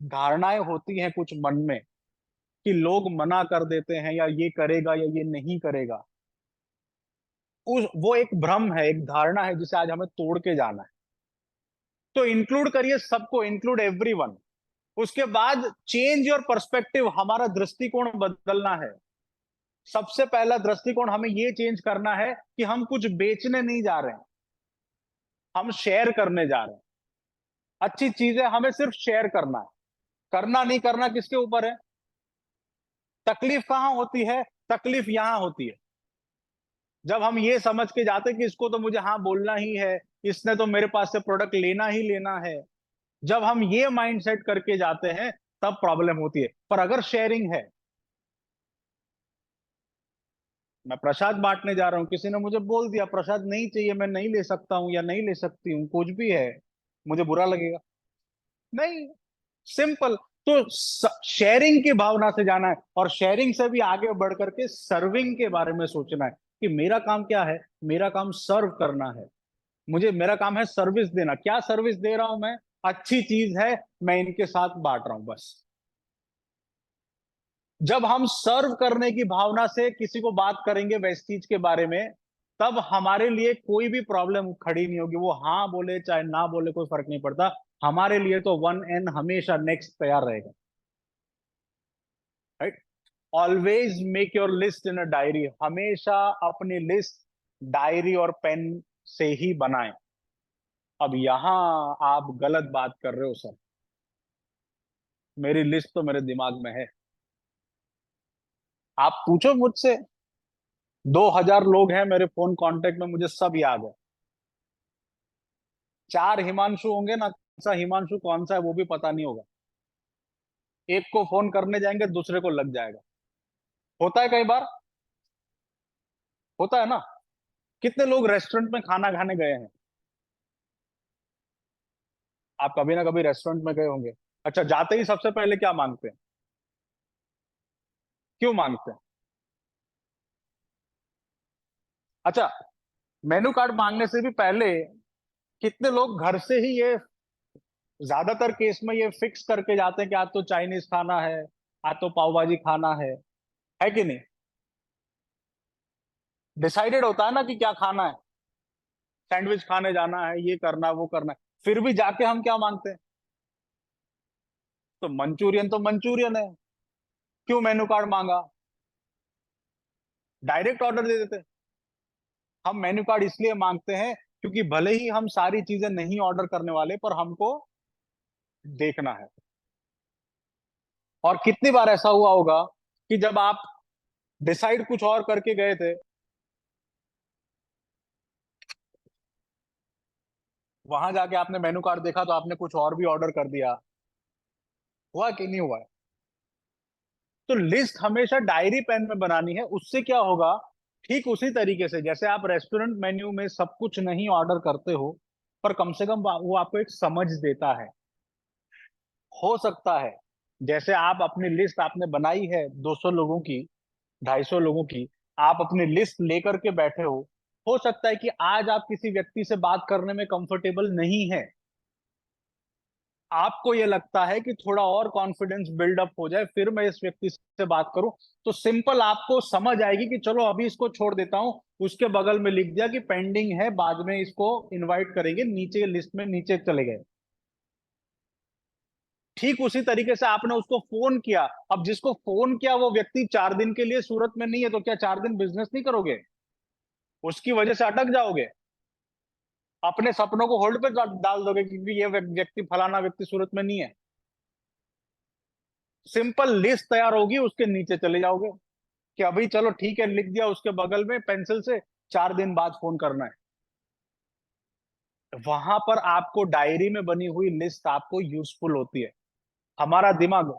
धारणाएं होती हैं कुछ मन में, कि लोग मना कर देते हैं या ये करेगा या ये नहीं करेगा, उस वो एक भ्रम है, एक धारणा है जिसे आज हमें तोड़ के जाना है। तो इंक्लूड करिए सबको, इंक्लूड एवरीवन। उसके बाद चेंज योर पर्सपेक्टिव, हमारा दृष्टिकोण बदलना है। सबसे पहला दृष्टिकोण हमें ये चेंज करना है कि हम कुछ बेचने नहीं जा रहे हैं, हम शेयर करने जा रहे हैं। अच्छी चीजें हमें सिर्फ शेयर करना है। करना नहीं करना किसके ऊपर है? तकलीफ कहां होती है? तकलीफ यहां होती है जब हम ये समझ के जाते हैं कि इसको तो मुझे हाँ बोलना ही है, इसने तो मेरे पास से प्रोडक्ट लेना ही लेना है। जब हम ये माइंडसेट करके जाते हैं, तब प्रॉब्लम होती है। पर अगर शेयरिंग है, मैं प्रसाद बांटने जा रहा हूं, किसी ने मुझे बोल दिया प्रसाद नहीं चाहिए, मैं नहीं ले सकता हूं या नहीं ले सकती हूँ, कुछ भी है, मुझे बुरा लगेगा? नहीं। सिंपल। तो शेयरिंग की भावना से जाना है और शेयरिंग से भी आगे बढ़ करके सर्विंग के बारे में सोचना है कि मेरा काम क्या है। मेरा काम सर्व करना है। मेरा काम है सर्विस देना। क्या सर्विस दे रहा हूं मैं? अच्छी चीज है, मैं इनके साथ बांट रहा हूं, बस। जब हम सर्व करने की भावना से किसी को बात करेंगे वेस्टीज के बारे में, तब हमारे लिए कोई भी प्रॉब्लम खड़ी नहीं होगी। वो हाँ बोले चाहे ना बोले कोई फर्क नहीं पड़ता, हमारे लिए तो 1N हमेशा नेक्स्ट तैयार रहेगा। Right. Always make your list in a diary, हमेशा अपनी लिस्ट डायरी और पेन से ही बनाएं। अब यहां आप गलत बात कर रहे हो सर, मेरी लिस्ट तो मेरे दिमाग में है। आप पूछो मुझसे, 2000 लोग हैं मेरे फोन कांटेक्ट में, मुझे सब याद है। 4 हिमांशु होंगे ना, कौन सा हिमांशु कौन सा है वो भी पता नहीं होगा। एक को फोन करने जाएंगे दूसरे को लग जाएगा। होता है कई बार, होता है ना। कितने लोग रेस्टोरेंट में खाना खाने गए हैं, आप कभी ना कभी रेस्टोरेंट में गए होंगे। अच्छा, जाते ही सबसे पहले क्या मांगते हैं, क्यों मांगते हैं? अच्छा, मेनू कार्ड मांगने से भी पहले कितने लोग घर से ही ये, ज्यादातर केस में ये फिक्स करके जाते हैं कि आज तो चाइनीज खाना है, आज तो पाव भाजी खाना है कि नहीं? डिसाइडेड होता है ना कि क्या खाना है, सैंडविच खाने जाना है, ये करना है वो करना है, फिर भी जाके हम क्या मांगते हैं? तो मंचूरियन है, क्यों मेनू कार्ड मांगा? डायरेक्ट ऑर्डर दे देते। हम मेन्यू कार्ड इसलिए मांगते हैं क्योंकि भले ही हम सारी चीजें नहीं ऑर्डर करने वाले, पर हमको देखना है। और कितनी बार ऐसा हुआ होगा कि जब आप डिसाइड कुछ और करके गए थे, वहां जाके आपने मेनू कार्ड देखा तो आपने कुछ और भी ऑर्डर कर दिया। हुआ कि नहीं हुआ है? तो लिस्ट हमेशा डायरी पेन में बनानी है। उससे क्या होगा, ठीक उसी तरीके से जैसे आप रेस्टोरेंट मेन्यू में सब कुछ नहीं ऑर्डर करते हो, पर कम से कम वो आपको एक समझ देता है। हो सकता है जैसे आप अपनी लिस्ट आपने बनाई है 200 लोगों की, 250 लोगों की, आप अपनी लिस्ट लेकर के बैठे हो सकता है कि आज आप किसी व्यक्ति से बात करने में कंफर्टेबल नहीं है, आपको ये लगता है कि थोड़ा और कॉन्फिडेंस बिल्डअप हो जाए फिर मैं इस व्यक्ति से बात करूं, तो सिंपल आपको समझ आएगी कि चलो अभी इसको छोड़ देता हूं। उसके बगल में लिख दिया कि पेंडिंग है, बाद में इसको इनवाइट करेंगे, नीचे लिस्ट में नीचे चले गए। ठीक उसी तरीके से आपने उसको फोन किया, अब जिसको फोन किया वो व्यक्ति 4 दिन के लिए सूरत में नहीं है, तो क्या 4 दिन बिजनेस नहीं करोगे? उसकी वजह से अटक जाओगे, अपने सपनों को होल्ड पे डाल दोगे क्योंकि ये व्यक्ति फलाना व्यक्ति सूरत में नहीं है। सिंपल लिस्ट तैयार होगी, उसके नीचे चले जाओगे कि अभी चलो ठीक है, लिख दिया उसके बगल में पेंसिल से, 4 दिन बाद फोन करना है। वहां पर आपको डायरी में बनी हुई लिस्ट आपको यूजफुल होती है। हमारा दिमाग,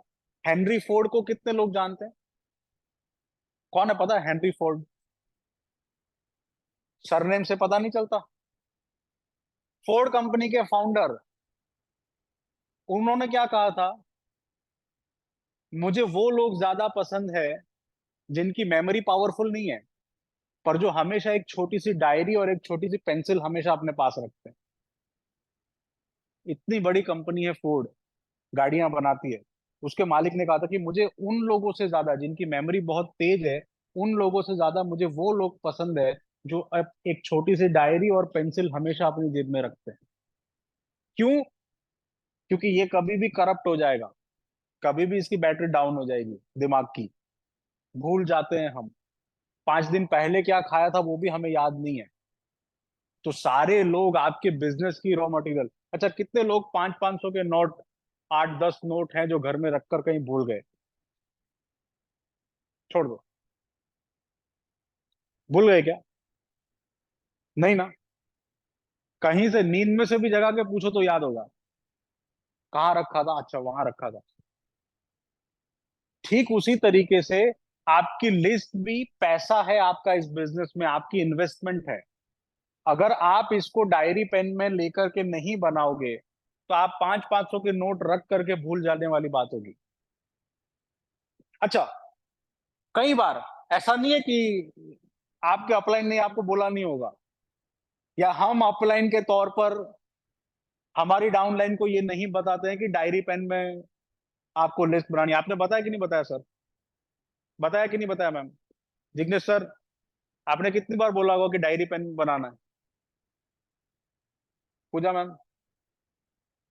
हेनरी फोर्ड को कितने लोग जानते हैं? कौन है पता है हेनरी फोर्ड? सरनेम से पता नहीं चलता। फोर्ड कंपनी के फाउंडर, उन्होंने क्या कहा था, मुझे वो लोग ज्यादा पसंद है जिनकी मेमोरी पावरफुल नहीं है, पर जो हमेशा एक छोटी सी डायरी और एक छोटी सी पेंसिल हमेशा अपने पास रखते हैं। इतनी बड़ी कंपनी है फोर्ड, गाड़ियां बनाती है। उसके मालिक ने कहा था कि मुझे उन लोगों से ज्यादा जिनकी मेमोरी बहुत तेज है, उन लोगों से ज्यादा मुझे वो लोग पसंद है जो एक छोटी सी डायरी और पेंसिल हमेशा अपनी जेब में रखते हैं। क्यों? क्योंकि ये कभी भी करप्ट हो जाएगा, कभी भी इसकी बैटरी डाउन हो जाएगी दिमाग की। भूल जाते हैं हम, 5 दिन पहले क्या खाया था वो भी हमें याद नहीं है। तो सारे लोग आपके बिजनेस की रॉ मटेरियल, अच्छा कितने लोग 500-500 के नोट, 8-10 नोट हैं जो घर में रखकर कहीं भूल गए? छोड़ दो, भूल गए क्या? नहीं ना। कहीं से नींद में से भी जगा के पूछो तो याद होगा, कहाँ रखा था, अच्छा वहां रखा था। ठीक उसी तरीके से आपकी लिस्ट भी पैसा है आपका, इस बिजनेस में आपकी इन्वेस्टमेंट है। अगर आप इसको डायरी पेन में लेकर के नहीं बनाओगे तो आप 500-500 के नोट रख करके भूल जाने वाली बात होगी। अच्छा, कई बार ऐसा नहीं है कि आपके अपलाइन ने आपको बोला नहीं होगा, या हम अपलाइन के तौर पर हमारी डाउनलाइन को ये नहीं बताते हैं कि डायरी पेन में आपको लिस्ट बनानी है। आपने बताया कि नहीं बताया सर? बताया कि नहीं बताया मैम? जिग्नेश सर, आपने कितनी बार बोला होगा कि डायरी पेन बनाना है, पूजा मैम,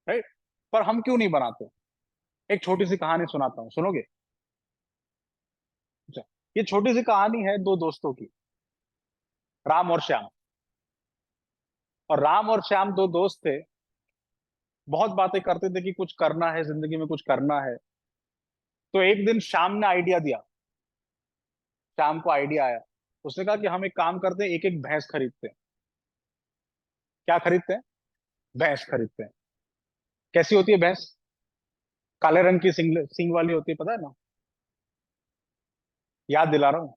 राइट? पर हम क्यों नहीं बनाते? एक छोटी सी कहानी सुनाता हूँ, सुनोगे? अच्छा, ये छोटी सी कहानी है दो दोस्तों की, राम और श्याम। और राम और श्याम दो दोस्त थे, बहुत बातें करते थे कि कुछ करना है जिंदगी में, कुछ करना है। तो एक दिन श्याम ने आइडिया दिया, श्याम को आइडिया आया। उसने कहा कि हम एक काम करते हैं, एक एक भैंस खरीदते हैं। क्या खरीदते हैं? भैंस खरीदते हैं। कैसी होती है भैंस? काले रंग की सिंग सिंग वाली होती है, पता है ना? याद दिला रहा हूँ।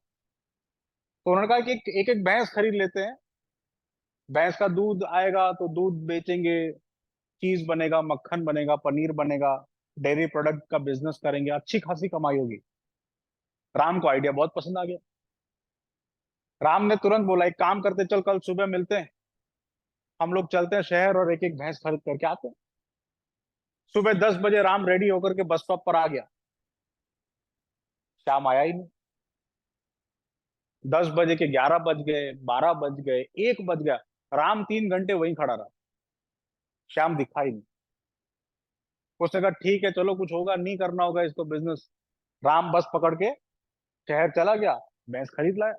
तो उन्होंने कहा कि एक एक भैंस खरीद लेते हैं, भैंस का दूध आएगा तो दूध बेचेंगे, चीज बनेगा, मक्खन बनेगा, पनीर बनेगा, डेयरी प्रोडक्ट का बिजनेस करेंगे, अच्छी खासी कमाई होगी। राम को आइडिया बहुत पसंद आ गया। राम ने तुरंत बोला, एक काम करते, चल कल सुबह मिलते हैं, हम लोग चलते हैं शहर और एक एक भैंस खरीद करके आते हैं। सुबह 10 बजे राम रेडी होकर के बस स्टॉप पर आ गया, श्याम आया ही नहीं। 10 बजे के 11 बज गए, 12 बज गए, 1 बज गया, राम 3 घंटे वहीं खड़ा रहा, श्याम दिखा ही नहीं। उसने कहा ठीक है चलो, कुछ होगा, नहीं करना होगा इसको बिजनेस। राम बस पकड़ के शहर चला गया, भैंस खरीद लाया।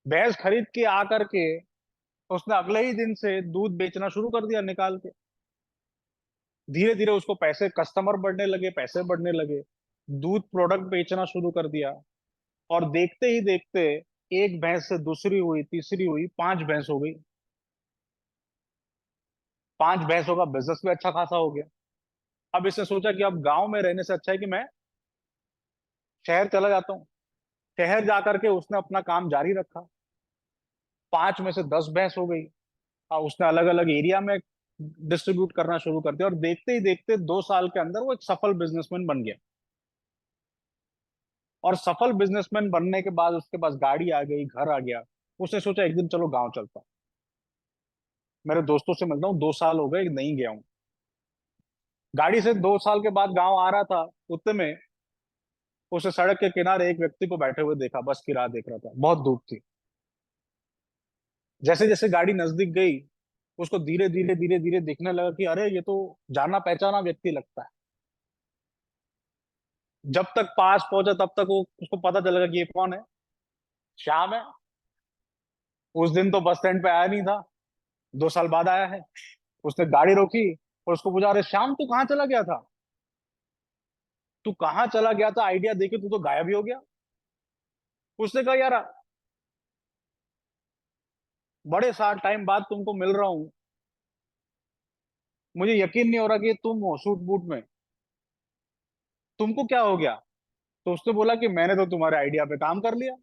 भैंस खरीद के आकर के उसने अगले ही दिन से दूध बेचना शुरू कर दिया निकाल के। धीरे धीरे उसको पैसे, कस्टमर बढ़ने लगे, पैसे बढ़ने लगे, दूध प्रोडक्ट बेचना शुरू कर दिया। और देखते ही देखते एक भैंस से दूसरी हुई, तीसरी हुई, 5 भैंस हो गई। 5 भैंसों का बिजनेस भी अच्छा खासा हो गया। अब इसने सोचा कि अब गांव में रहने से अच्छा है कि मैं शहर चला जाता हूँ। शहर जाकर के उसने अपना काम जारी रखा, 5 में से 10 भैंस हो गई। और उसने अलग अलग एरिया में डिस्ट्रीब्यूट करना शुरू कर दिया, और देखते ही देखते 2 साल के अंदर वो एक सफल बिजनेसमैन बन गया। और सफल बिजनेसमैन बनने के बाद उसके पास गाड़ी आ गई, घर आ गया। उसने सोचा एक दिन चलो गांव चलता हूँ, मेरे दोस्तों से मिलता हूँ, 2 साल हो गए नहीं गया हूँ। गाड़ी से 2 साल के बाद गांव आ रहा था, उतने में उसे सड़क के किनारे एक व्यक्ति को बैठे हुए देखा, बस की राह देख रहा था, बहुत धूप थी। जैसे जैसे गाड़ी नजदीक गई, उसको धीरे धीरे धीरे धीरे दिखने लगा कि अरे ये तो जाना पहचाना व्यक्ति लगता है। जब तक पास पहुंचा तब तक वो उसको पता चलेगा कि ये कौन है, श्याम है। उस दिन तो बस स्टैंड पे आया नहीं था, 2 साल बाद आया है। उसने गाड़ी रोकी और उसको पूछा, अरे श्याम तू कहाँ चला गया था? तू कहाँ चला गया था, आइडिया देके तू तो गायब ही हो गया। उसने कहा यार, बड़े साल टाइम बाद तुमको मिल रहा हूँ, मुझे यकीन नहीं हो रहा कि ये तुम हो सूट बूट में, तुमको क्या हो गया? तो उसने बोला कि मैंने तो तुम्हारे आइडिया पे काम कर लिया,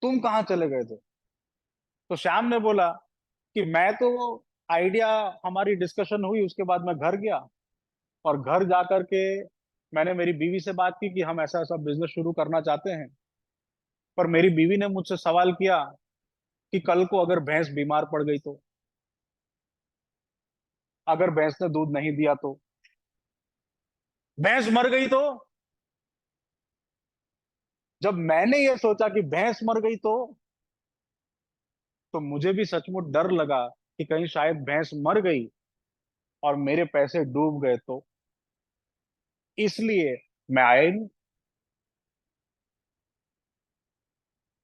तुम कहाँ चले गए थे? तो श्याम ने बोला कि मैं तो, आइडिया, हमारी डिस्कशन हुई, उसके बाद मैं घर गया, और घर जा करके मैंने मेरी बीवी से बात की कि हम ऐसा ऐसा बिजनेस शुरू करना चाहते हैं। पर मेरी बीवी ने मुझसे सवाल किया कि कल को अगर भैंस बीमार पड़ गई तो, अगर भैंस ने दूध नहीं दिया तो, भैंस मर गई जब मैंने ये सोचा कि भैंस मर गई तो मुझे भी सचमुच डर लगा कि कहीं शायद भैंस मर गई और मेरे पैसे डूब गए तो, इसलिए मैं आया ही नहीं।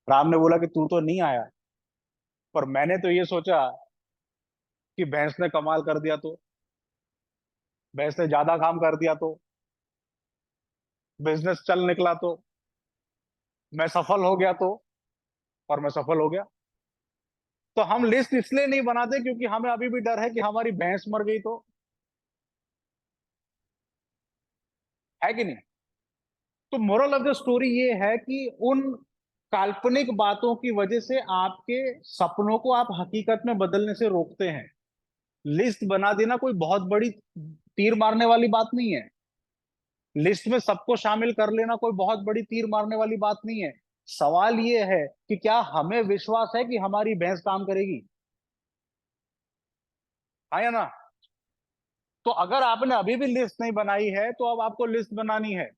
राम ने बोला कि तू तो नहीं आया, पर मैंने तो ये सोचा कि भैंस ने कमाल कर दिया तो, भैंस ने ज्यादा काम कर दिया तो, बिजनेस चल निकला तो, मैं सफल हो गया तो, और मैं सफल हो गया। तो हम लिस्ट इसलिए नहीं बनाते क्योंकि हमें अभी भी डर है कि हमारी भैंस मर गई तो, है कि नहीं? तो मोरल ऑफ द स्टोरी ये है कि उन काल्पनिक बातों की वजह से आपके सपनों को आप हकीकत में बदलने से रोकते हैं। लिस्ट बना देना कोई बहुत बड़ी तीर मारने वाली बात नहीं है। लिस्ट में सबको शामिल कर लेना कोई बहुत बड़ी तीर मारने वाली बात नहीं है। सवाल ये है कि क्या हमें विश्वास है कि हमारी भैंस काम करेगी, हाँ या ना? तो अगर आपने अभी भी लिस्ट नहीं बनाई है तो अब आपको लिस्ट बनानी है,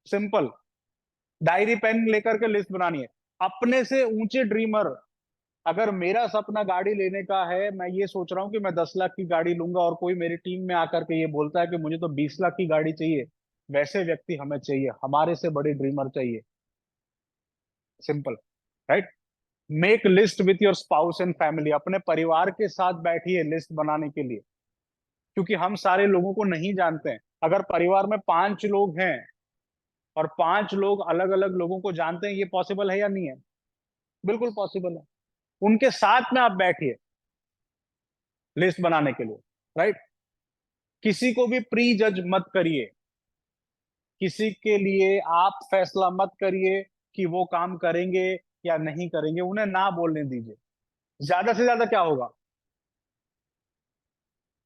सिंपल। डायरी पेन लेकर के लिस्ट बनानी है। अपने से ऊंचे ड्रीमर, अगर मेरा सपना गाड़ी लेने का है, मैं ये सोच रहा हूँ कि मैं 10 लाख की गाड़ी लूंगा, और कोई मेरी टीम में आकर के ये बोलता है कि मुझे तो 20 लाख की गाड़ी चाहिए, वैसे व्यक्ति हमें चाहिए, हमारे से बड़े ड्रीमर चाहिए। Simple, right? Make list with your spouse and family, अपने परिवार के साथ बैठिए लिस्ट बनाने के लिए, क्योंकि हम सारे लोगों को नहीं जानते हैं। अगर परिवार में 5 लोग हैं और 5 लोग अलग अलग लोगों को जानते हैं, ये पॉसिबल है या नहीं है? बिल्कुल पॉसिबल है। उनके साथ में आप बैठिए लिस्ट बनाने के लिए, राइट? किसी को भी प्री जज मत करिए, किसी के लिए आप फैसला मत करिए कि वो काम करेंगे या नहीं करेंगे, उन्हें ना बोलने दीजिए। ज्यादा से ज्यादा क्या होगा?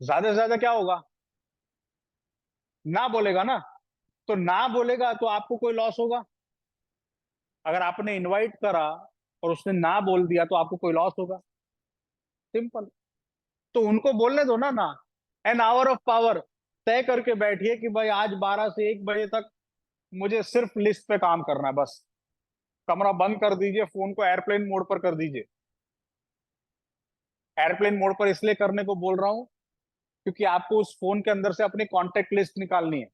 ज्यादा से ज्यादा क्या होगा? ना बोलेगा ना। तो ना बोलेगा तो आपको कोई लॉस होगा? अगर आपने इनवाइट करा और उसने ना बोल दिया तो आपको कोई लॉस होगा? सिंपल। तो उनको बोलने दो ना। एन आवर ऑफ पावर, तय करके बैठिए कि भाई आज 12 से 1 बजे तक मुझे सिर्फ लिस्ट पे काम करना है, बस। कमरा बंद कर दीजिए, फोन को एयरप्लेन मोड पर कर दीजिए। एयरप्लेन मोड पर इसलिए करने को बोल रहा हूं क्योंकि आपको उस फोन के अंदर से अपनी कॉन्टेक्ट लिस्ट निकालनी है,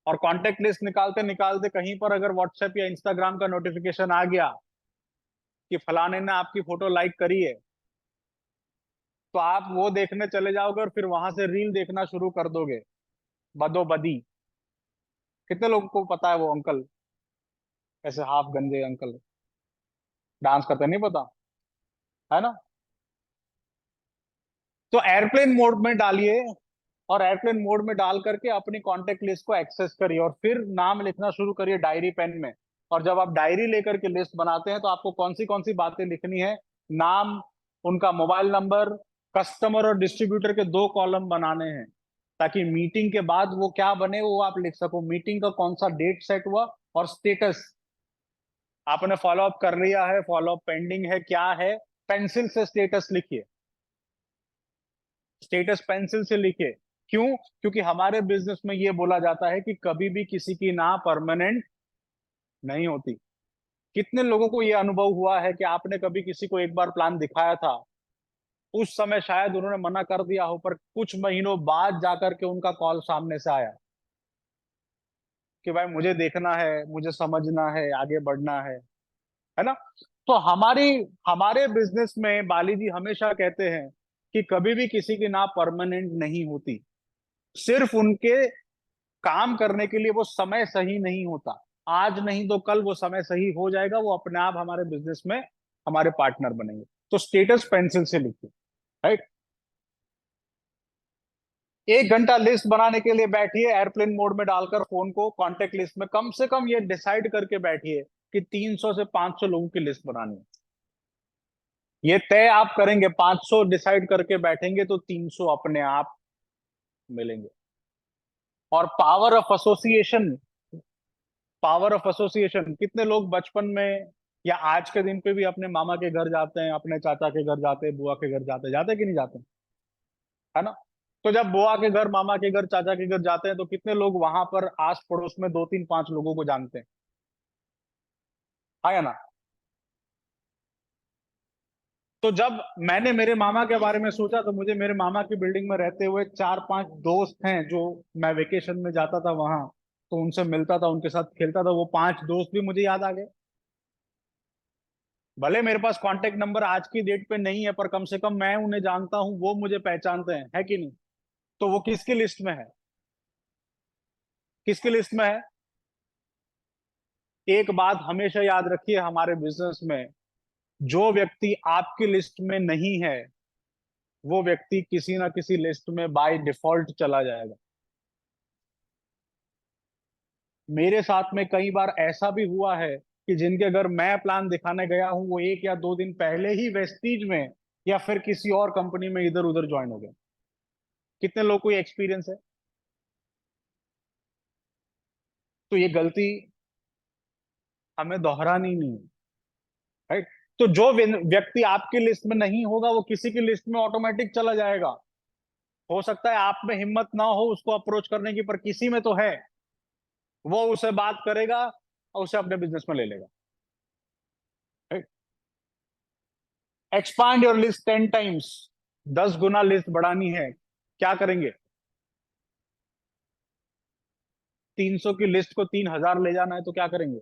और कॉन्टेक्ट लिस्ट निकालते निकालते कहीं पर अगर व्हाट्सएप या इंस्टाग्राम का नोटिफिकेशन आ गया कि फलाने ने आपकी फोटो लाइक करी है, तो आप वो देखने चले जाओगे और फिर वहां से रील देखना शुरू कर दोगे, बदोबदी। कितने लोगों को पता है वो अंकल, ऐसे हाफ गंजे अंकल डांस करते, नहीं पता है ना? तो एयरप्लेन मोड में डालिए, और एयरप्लेन मोड में डाल करके अपनी कॉन्टेक्ट लिस्ट को एक्सेस करिए, और फिर नाम लिखना शुरू करिए डायरी पेन में। और जब आप डायरी लेकर के लिस्ट बनाते हैं तो आपको कौन सी बातें लिखनी है? नाम, उनका मोबाइल नंबर, कस्टमर और डिस्ट्रीब्यूटर के 2 कॉलम बनाने हैं, ताकि मीटिंग के बाद वो क्या बने वो आप लिख सको। मीटिंग का कौन सा डेट सेट हुआ, और स्टेटस, आपने फॉलो अप कर लिया है, फॉलो अप पेंडिंग है, क्या है? पेंसिल से स्टेटस लिखिए, स्टेटस पेंसिल से लिखे। क्यों? क्योंकि हमारे बिजनेस में ये बोला जाता है कि कभी भी किसी की ना परमानेंट नहीं होती। कितने लोगों को ये अनुभव हुआ है कि आपने कभी किसी को एक बार प्लान दिखाया था, उस समय शायद उन्होंने मना कर दिया हो, पर कुछ महीनों बाद जाकर के उनका कॉल सामने से आया कि भाई मुझे देखना है, मुझे समझना है, आगे बढ़ना है ना? तो हमारे बिजनेस में बाली जी हमेशा कहते हैं कि कभी भी किसी की ना परमानेंट नहीं होती, सिर्फ उनके काम करने के लिए वो समय सही नहीं होता। आज नहीं तो कल वो समय सही हो जाएगा, वो अपने आप हमारे बिजनेस में हमारे पार्टनर बनेंगे। तो स्टेटस पेंसिल से लिखिए, राइट? 1 घंटा लिस्ट बनाने के लिए बैठिए, एयरप्लेन मोड में डालकर फोन को कॉन्टेक्ट लिस्ट में कम से कम ये डिसाइड करके बैठिए कि 300 से 500 लोगों की लिस्ट बनानी है। ये तय आप करेंगे, 500 डिसाइड करके बैठेंगे तो 300 अपने आप मिलेंगे। और power of association, power of association, कितने लोग बचपन में या आज के दिन पे भी अपने मामा के घर जाते हैं, अपने चाचा के घर जाते हैं, बुआ के घर जाते हैं, जाते कि नहीं जाते? है ना? तो जब बुआ के घर, मामा के घर, चाचा के घर जाते हैं तो कितने लोग वहां पर आस पड़ोस में 2 3 5 लोगों को जानते हैं? हाँ या ना? तो जब मैंने मेरे मामा के बारे में सोचा तो मुझे मेरे मामा की बिल्डिंग में रहते हुए 4 5 दोस्त हैं, जो मैं वेकेशन में जाता था वहां तो उनसे मिलता था, उनके साथ खेलता था। वो 5 दोस्त भी मुझे याद आ गए। भले मेरे पास कांटेक्ट नंबर आज की डेट पे नहीं है, पर कम से कम मैं उन्हें जानता हूं, वो मुझे पहचानते हैं, है कि नहीं? तो वो किसकी लिस्ट में है? किसकी लिस्ट में है? एक बात हमेशा याद रखिए, हमारे बिजनेस में जो व्यक्ति आपकी लिस्ट में नहीं है, वो व्यक्ति किसी ना किसी लिस्ट में बाय डिफॉल्ट चला जाएगा। मेरे साथ में कई बार ऐसा भी हुआ है कि जिनके घर मैं प्लान दिखाने गया हूं, वो 1 या 2 दिन पहले ही वेस्टीज में या फिर किसी और कंपनी में इधर उधर ज्वाइन हो गए। कितने लोग को ये एक्सपीरियंस है? तो ये गलती हमें दोहरानी नहीं है, राइट? तो जो व्यक्ति आपकी लिस्ट में नहीं होगा, वो किसी की लिस्ट में ऑटोमेटिक चला जाएगा। हो सकता है आप में हिम्मत ना हो उसको अप्रोच करने की, पर किसी में तो है। वो उसे बात करेगा और उसे अपने बिजनेस में ले लेगा। Expand your list 10 times, 10 Guna list बढ़ानी है, क्या करेंगे? 300 की लिस्ट को 3000 ले जाना है तो क्या करेंगे?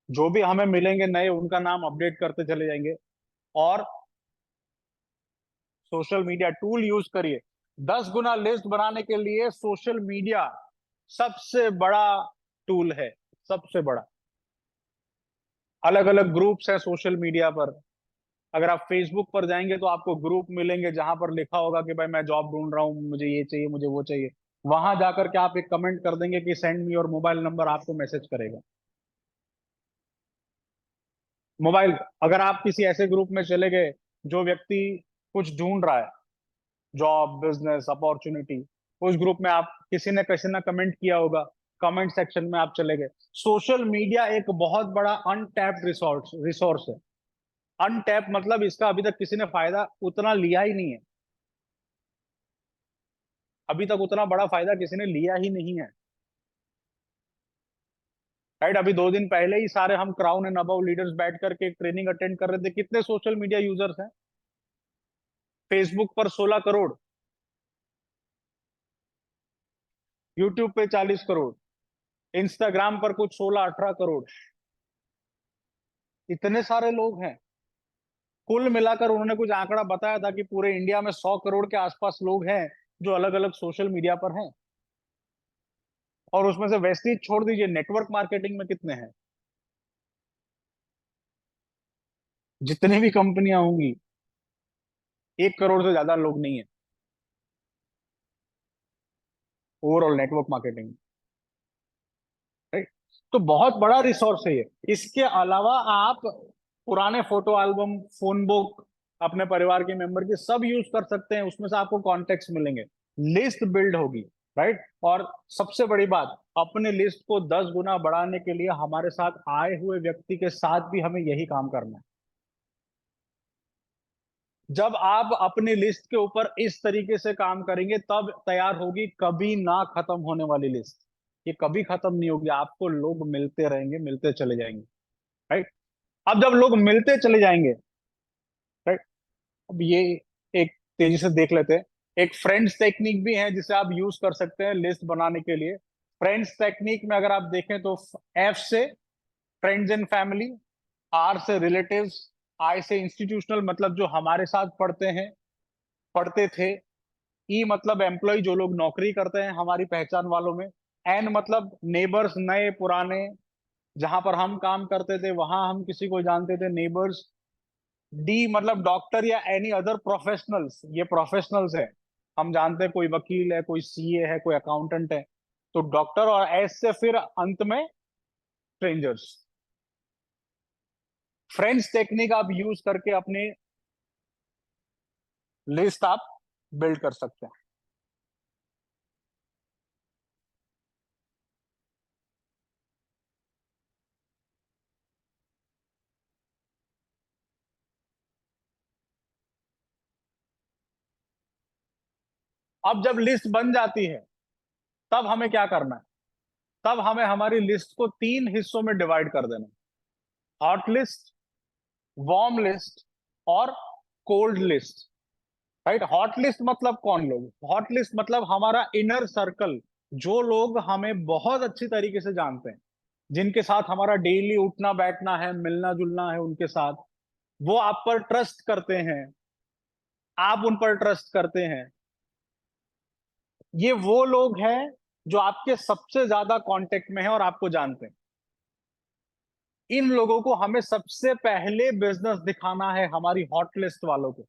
जो भी हमें मिलेंगे नए, उनका नाम अपडेट करते चले जाएंगे। और सोशल मीडिया टूल यूज करिए। 10 गुना लिस्ट बनाने के लिए सोशल मीडिया सबसे बड़ा टूल है, सबसे बड़ा। अलग अलग ग्रुप्स हैं सोशल मीडिया पर। अगर आप फेसबुक पर जाएंगे तो आपको ग्रुप मिलेंगे जहां पर लिखा होगा कि भाई मैं जॉब ढूंढ रहा हूँ, मुझे ये चाहिए, मुझे वो चाहिए। वहां जाकर के आप एक कमेंट कर देंगे कि सेंड मी, और मोबाइल नंबर आपको मैसेज करेगा। मोबाइल, अगर आप किसी ऐसे ग्रुप में चले गए जो व्यक्ति कुछ ढूंढ रहा है, जॉब, बिजनेस अपॉर्चुनिटी, उस ग्रुप में आप किसी ने कमेंट किया होगा, कमेंट सेक्शन में आप चले गए। सोशल मीडिया एक बहुत बड़ा अनटैप्ड रिसोर्स है। अनटैप मतलब इसका अभी तक किसी ने फायदा उतना लिया ही नहीं है। अभी तक उतना बड़ा फायदा किसी ने लिया ही नहीं है, राइट? अभी 2 दिन पहले ही सारे हम क्राउन एंड अबव लीडर्स बैठ करके एक ट्रेनिंग अटेंड कर रहे थे। कितने सोशल मीडिया यूजर्स हैं? फेसबुक पर 16 करोड़, यूट्यूब पे 40 करोड़, इंस्टाग्राम पर कुछ 16-18 करोड़। इतने सारे लोग हैं। कुल मिलाकर उन्होंने कुछ आंकड़ा बताया था कि पूरे इंडिया में 100 करोड़ के आसपास लोग हैं जो अलग अलग सोशल मीडिया पर हैं। और उसमें से वेस्टीज छोड़ दीजिए, नेटवर्क मार्केटिंग में कितने हैं? जितनी भी कंपनियां होंगी, 1 करोड़ से ज्यादा लोग नहीं है ओवरऑल नेटवर्क मार्केटिंग, राइट? तो बहुत बड़ा रिसोर्स है ये। इसके अलावा आप पुराने फोटो एल्बम, फोन बुक, अपने परिवार के मेंबर की सब यूज कर सकते हैं। उसमें से आपको कॉन्टेक्ट्स मिलेंगे, लिस्ट बिल्ड होगी, राइट? और सबसे बड़ी बात, अपने लिस्ट को 10 गुना बढ़ाने के लिए हमारे साथ आए हुए व्यक्ति के साथ भी हमें यही काम करना है। जब आप अपनी लिस्ट के ऊपर इस तरीके से काम करेंगे तब तैयार होगी कभी ना खत्म होने वाली लिस्ट। ये कभी खत्म नहीं होगी, आपको लोग मिलते रहेंगे, मिलते चले जाएंगे, राइट? अब जब लोग मिलते चले जाएंगे, राइट, अब ये एक तेजी से देख लेते हैं। एक फ्रेंड्स टेक्निक भी है जिसे आप यूज कर सकते हैं लिस्ट बनाने के लिए। फ्रेंड्स टेक्निक में अगर आप देखें तो एफ से फ्रेंड्स एंड फैमिली, आर से रिलेटिव्स, आई से इंस्टीट्यूशनल मतलब जो हमारे साथ पढ़ते हैं, पढ़ते थे, ई मतलब एम्प्लॉय जो लोग नौकरी करते हैं हमारी पहचान वालों में, एन मतलब नेबर्स, नए पुराने, जहां पर हम काम करते थे वहां हम किसी को जानते थे, नेबर्स। डी मतलब डॉक्टर या एनी अदर प्रोफेशनल्स, ये प्रोफेशनल्स है, हम जानते हैं कोई वकील है, कोई सीए है, कोई अकाउंटेंट है, तो डॉक्टर। और एस से फिर अंत में स्ट्रेंजर्स। फ्रेंड्स टेक्निक आप यूज करके अपनी लिस्ट आप बिल्ड कर सकते हैं। अब जब लिस्ट बन जाती है तब हमें क्या करना है? तब हमें हमारी लिस्ट को 3 हिस्सों में डिवाइड कर देना है। हॉट लिस्ट, वार्म लिस्ट और cold list, right? Hot list मतलब कौन लोग? हॉट लिस्ट मतलब हमारा इनर सर्कल, जो लोग हमें बहुत अच्छी तरीके से जानते हैं, जिनके साथ हमारा डेली उठना बैठना है, मिलना जुलना है उनके साथ, वो आप पर ट्रस्ट करते हैं, आप उन पर ट्रस्ट करते हैं। ये वो लोग हैं जो आपके सबसे ज्यादा कांटेक्ट में है और आपको जानते हैं। इन लोगों को हमें सबसे पहले बिजनेस दिखाना है, हमारी हॉट लिस्ट वालों को।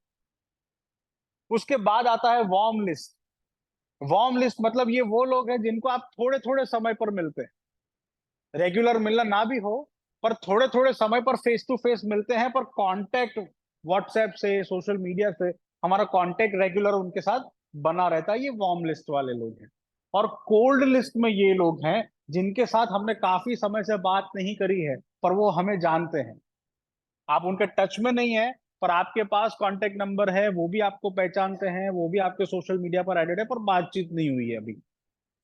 उसके बाद आता है वार्म लिस्ट। वार्म लिस्ट मतलब ये वो लोग हैं जिनको आप थोड़े थोड़े समय पर मिलते हैं, रेगुलर मिलना ना भी हो पर थोड़े थोड़े समय पर फेस टू फेस मिलते हैं, पर कांटेक्ट व्हाट्सएप से, सोशल मीडिया से हमारा कांटेक्ट रेगुलर उनके साथ बना रहता है। ये वार्म लिस्ट वाले लोग हैं। और कोल्ड लिस्ट में ये लोग हैं जिनके साथ हमने काफी समय से बात नहीं करी है पर वो हमें जानते हैं। आप उनके टच में नहीं है पर आपके पास कांटेक्ट नंबर है, वो भी आपको पहचानते हैं, वो भी आपके सोशल मीडिया पर एडेड है, पर बातचीत नहीं हुई है अभी।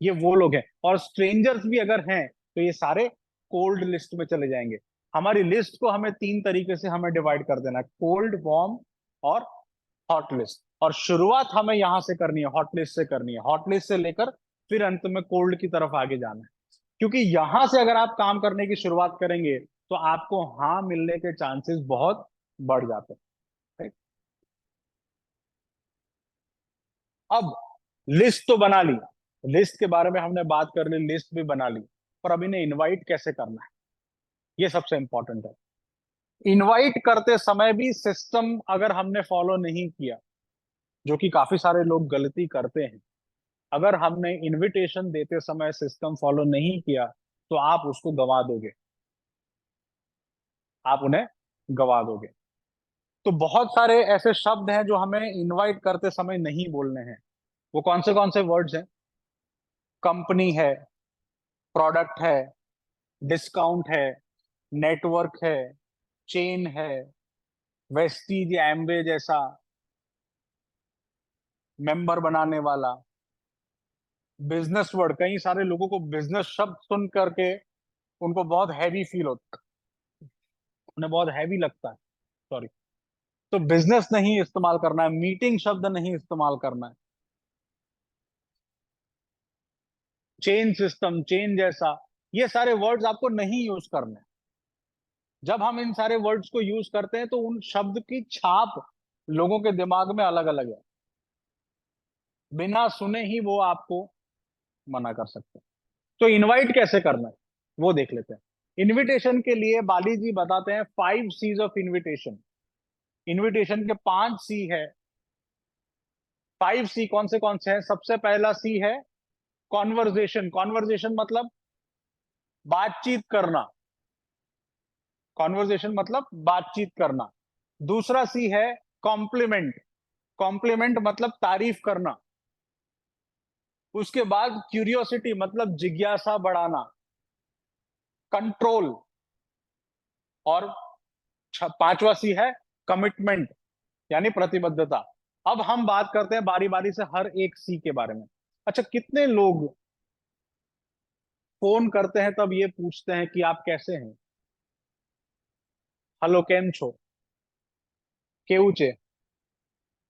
ये वो लोग हैं। और स्ट्रेंजर्स भी अगर हैं तो ये सारे कोल्ड लिस्ट में चले जाएंगे। हमारी लिस्ट को हमें 3 तरीके से हमें डिवाइड कर देना है, कोल्ड, वार्म और हॉट लिस्ट। और शुरुआत हमें यहां से करनी है, हॉट लिस्ट से करनी है। हॉट लिस्ट से लेकर फिर अंत में कोल्ड की तरफ आगे जाना है। क्योंकि यहां से अगर आप काम करने की शुरुआत करेंगे तो आपको हाँ मिलने के चांसेस बहुत बढ़ जाते हैं। right? अब लिस्ट तो बना ली, लिस्ट के बारे में हमने बात कर ली, लिस्ट भी बना ली, पर अब इन्हें इनवाइट कैसे करना है, ये सबसे इंपॉर्टेंट है। इनवाइट करते समय भी सिस्टम अगर हमने फॉलो नहीं किया, जो कि काफी सारे लोग गलती करते हैं, अगर हमने इनविटेशन देते समय सिस्टम फॉलो नहीं किया तो आप उसको गवा दोगे, आप उन्हें गवा दोगे। तो बहुत सारे ऐसे शब्द हैं जो हमें इनवाइट करते समय नहीं बोलने हैं। वो कौन से वर्ड्स हैं? कंपनी है, प्रोडक्ट है, डिस्काउंट है, नेटवर्क है, चेन है, वेस्टीज या एम्वे जैसा मेंबर बनाने वाला, बिजनेस वर्ड। कई सारे लोगों को बिजनेस शब्द सुन करके उनको बहुत हैवी फील होता है, उन्हें बहुत हैवी लगता है, सॉरी। तो बिजनेस नहीं इस्तेमाल करना है, मीटिंग शब्द नहीं इस्तेमाल करना है, चेन सिस्टम, चेन जैसा, ये सारे वर्ड्स आपको नहीं यूज करने। जब हम इन सारे वर्ड्स को यूज करते हैं तो उन शब्द की छाप लोगों के दिमाग में अलग अलग है, बिना सुने ही वो आपको मना कर सकते हैं। तो इनवाइट कैसे करना है वो देख लेते हैं। इनविटेशन के लिए बाली जी बताते हैं 5 सीज ऑफ इनविटेशन। इनविटेशन के 5 सी है। 5 सी कौन से हैं? सबसे पहला सी है कॉन्वर्जेशन। कॉन्वर्जेशन मतलब बातचीत करना, कॉन्वर्जेशन मतलब बातचीत करना। दूसरा सी है कॉम्प्लीमेंट। कॉम्प्लीमेंट मतलब तारीफ करना। उसके बाद क्यूरियोसिटी मतलब जिज्ञासा बढ़ाना। कंट्रोल। और पांचवा सी है कमिटमेंट, यानी प्रतिबद्धता। अब हम बात करते हैं बारी बारी से हर एक सी के बारे में। अच्छा, कितने लोग फोन करते हैं तब ये पूछते हैं कि आप कैसे हैं, हेलो केम छो, केવું છે,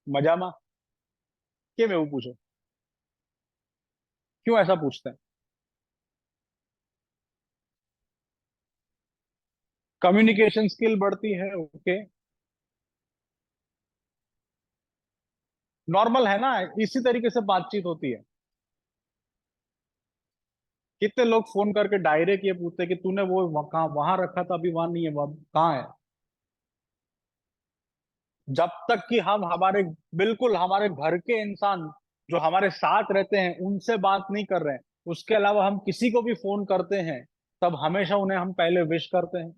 मजामा, के में वो पूछो, क्यों ऐसा पूछते हैं? कम्युनिकेशन स्किल बढ़ती है, ओके, नॉर्मल है ना, इसी तरीके से बातचीत होती है। कितने लोग फोन करके डायरेक्ट ये पूछते हैं कि तूने वो कहाँ वहां रखा था, अभी वहां नहीं है, वो कहाँ है? जब तक कि हम हमारे, बिल्कुल हमारे घर के इंसान जो हमारे साथ रहते हैं उनसे बात नहीं कर रहे हैं, उसके अलावा हम किसी को भी फोन करते हैं तब हमेशा उन्हें हम पहले विश करते हैं,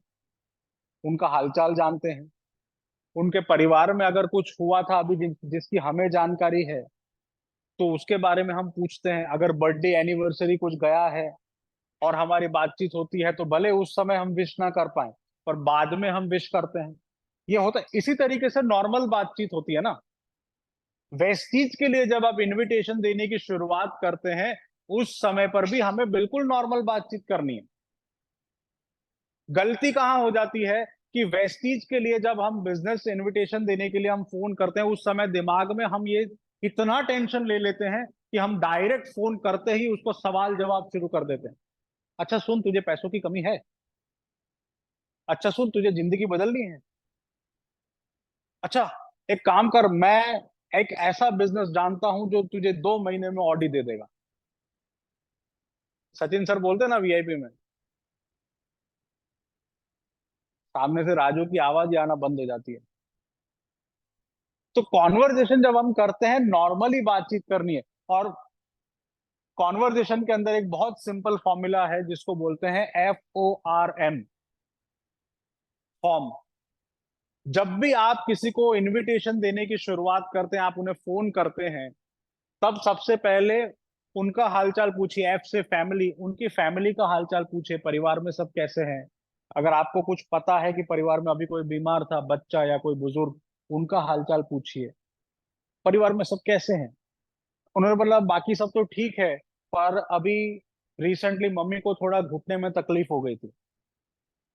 उनका हालचाल जानते हैं। उनके परिवार में अगर कुछ हुआ था अभी जिसकी हमें जानकारी है तो उसके बारे में हम पूछते हैं। अगर बर्थडे एनिवर्सरी कुछ गया है और हमारी बातचीत होती है तो भले उस समय हम विश ना कर पाए पर बाद में हम विश करते हैं। ये होता है, इसी तरीके से नॉर्मल बातचीत होती है ना। वेस्टीज के लिए जब आप इनविटेशन देने की शुरुआत करते हैं उस समय पर भी हमें बिल्कुल नॉर्मल बातचीत करनी है। गलती कहां हो जाती है कि वेस्टीज के लिए जब हम बिजनेस इनविटेशन देने के लिए हम फोन करते हैं उस समय दिमाग में हम ये इतना टेंशन ले लेते हैं कि हम डायरेक्ट फोन करते ही उसको सवाल जवाब शुरू कर देते हैं। अच्छा सुन, तुझे पैसों की कमी है? अच्छा सुन, तुझे जिंदगी बदलनी है? अच्छा, एक काम कर, मैं एक ऐसा बिजनेस जानता हूं जो तुझे 2 महीने में ऑडी दे देगा। सचिन सर बोलते हैं ना वीआईपी में, सामने से राजू की आवाज ही आना बंद हो जाती है। तो कॉन्वर्जेशन जब हम करते हैं नॉर्मली बातचीत करनी है। और कॉन्वर्जेशन के अंदर एक बहुत सिंपल फॉर्मूला है जिसको बोलते हैं FORM, फॉर्म। जब भी आप किसी को इनविटेशन देने की शुरुआत करते हैं, आप उन्हें फोन करते हैं, तब सबसे पहले उनका हालचाल पूछिए। F से फैमिली, उनकी फैमिली का हालचाल पूछिए, परिवार में सब कैसे हैं। अगर आपको कुछ पता है कि परिवार में अभी कोई बीमार था, बच्चा या कोई बुजुर्ग, उनका हालचाल पूछिए, परिवार में सब कैसे हैं। उन्होंने बोला बाकी सब तो ठीक है, पर अभी रिसेंटली मम्मी को थोड़ा घुटने में तकलीफ हो गई थी।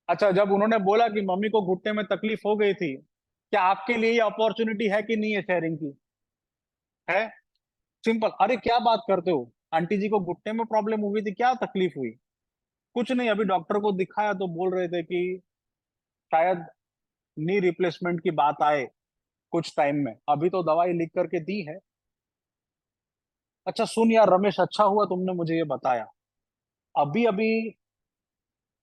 अच्छा, जब उन्होंने बोला कि मम्मी को घुटने में तकलीफ हो गई थी, क्या आपके लिए ये अपॉर्चुनिटी है कि नहीं है शेयरिंग की? है? सिंपल। अरे क्या बात करते हो, आंटी जी को घुटने में प्रॉब्लम हुई थी, क्या तकलीफ हुई? कुछ नहीं, अभी डॉक्टर को दिखाया तो बोल रहे थे कि शायद नी रिप्लेसमेंट की बात आए कुछ टाइम में, अभी तो दवाई लिख करके दी है। अच्छा सुन यार रमेश, अच्छा हुआ तुमने मुझे ये बताया। अभी अभी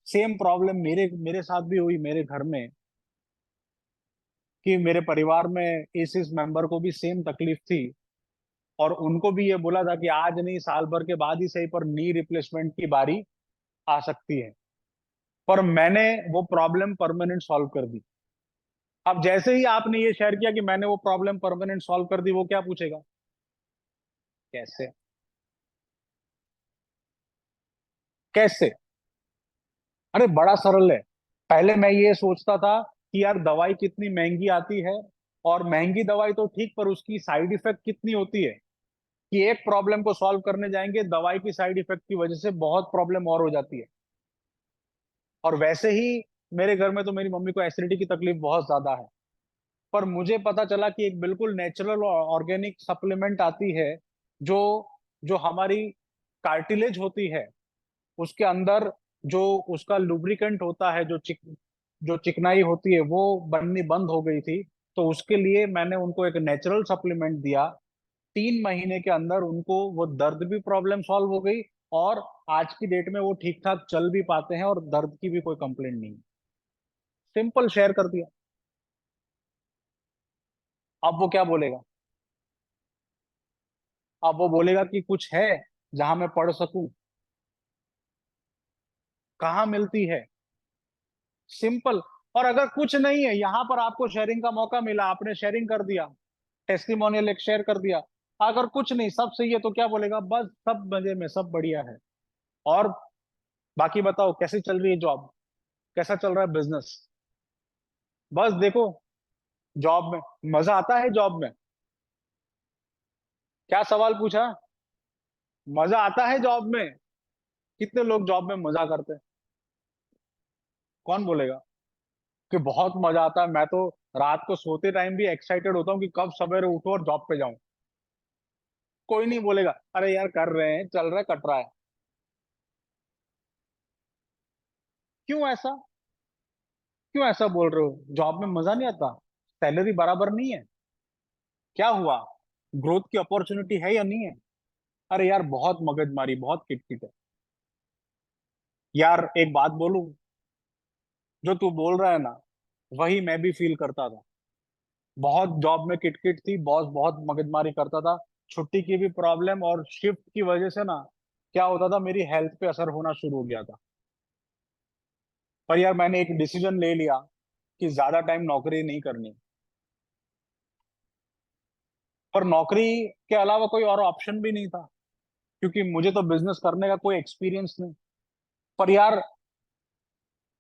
सेम प्रॉब्लम मेरे मेरे साथ भी हुई मेरे घर में, कि मेरे परिवार में इस मेंबर को भी सेम तकलीफ थी, और उनको भी ये बोला था कि आज नहीं साल भर के बाद ही सही, पर नी रिप्लेसमेंट की बारी आ सकती है। पर मैंने वो प्रॉब्लम परमानेंट सॉल्व कर दी। अब जैसे ही आपने ये शेयर किया कि मैंने वो प्रॉब्लम परमानेंट सॉल्व कर दी, वो क्या पूछेगा? कैसे? कैसे? अरे बड़ा सरल है। पहले मैं ये सोचता था कि यार दवाई कितनी महंगी आती है, और महंगी दवाई तो ठीक, पर उसकी साइड इफेक्ट कितनी होती है, कि एक प्रॉब्लम को सॉल्व करने जाएंगे, दवाई की साइड इफेक्ट की वजह से बहुत प्रॉब्लम और हो जाती है। और वैसे ही मेरे घर में तो मेरी मम्मी को एसिडिटी की तकलीफ बहुत ज्यादा है, पर मुझे पता चला कि एक बिल्कुल नेचुरल और ऑर्गेनिक सप्लीमेंट आती है, जो जो हमारी कार्टिलेज होती है उसके अंदर, जो उसका लुब्रिकेंट होता है, जो चिकनाई होती है वो बननी बंद हो गई थी। तो उसके लिए मैंने उनको एक नेचुरल सप्लीमेंट दिया। 3 महीने के अंदर उनको वो दर्द भी प्रॉब्लम सॉल्व हो गई, और आज की डेट में वो ठीक ठाक चल भी पाते हैं, और दर्द की भी कोई कंप्लेंट नहीं। सिंपल शेयर कर दिया। अब वो क्या बोलेगा? अब वो बोलेगा कि कुछ है जहां मैं पढ़ सकूं? कहाँ मिलती है? सिंपल। और अगर कुछ नहीं है, यहां पर आपको शेयरिंग का मौका मिला, आपने शेयरिंग कर दिया, टेस्टिमोनियल एक शेयर कर दिया, अगर कुछ नहीं सब सही है, तो क्या बोलेगा? बस सब मजे में, सब बढ़िया है। और बाकी बताओ कैसी चल रही है जॉब, कैसा चल रहा है बिजनेस? बस देखो, जॉब में मजा आता है, जॉब में? क्या सवाल पूछा? मजा आता है जॉब में? कितने लोग जॉब में मजा करते हैं? कौन बोलेगा कि बहुत मजा आता है? मैं तो रात को सोते टाइम भी एक्साइटेड होता हूँ कि कब सवेरे उठो और जॉब पे जाऊं। कोई नहीं बोलेगा अरे यार कर रहे हैं, चल रहा है, कट रहा है। क्यों ऐसा? क्यों ऐसा बोल रहे हो? जॉब में मजा नहीं आता? सैलरी बराबर नहीं है? क्या हुआ? ग्रोथ की अपॉर्चुनिटी है या नहीं है? अरे यार बहुत मगजमारी, बहुत किटकिट है। यार एक बात बोलूं, जो तू बोल रहा है ना, वही मैं भी फील करता था। बहुत जॉब में किटकिट थी, बॉस बहुत मगजमारी करता था, छुट्टी की भी प्रॉब्लम, और शिफ्ट की वजह से ना क्या होता था, मेरी हेल्थ पे असर होना शुरू हो गया था। पर यार मैंने एक डिसीजन ले लिया कि ज्यादा टाइम नौकरी नहीं करनी। पर नौकरी के अलावा कोई और ऑप्शन भी नहीं था, क्योंकि मुझे तो बिजनेस करने का कोई एक्सपीरियंस नहीं। पर यार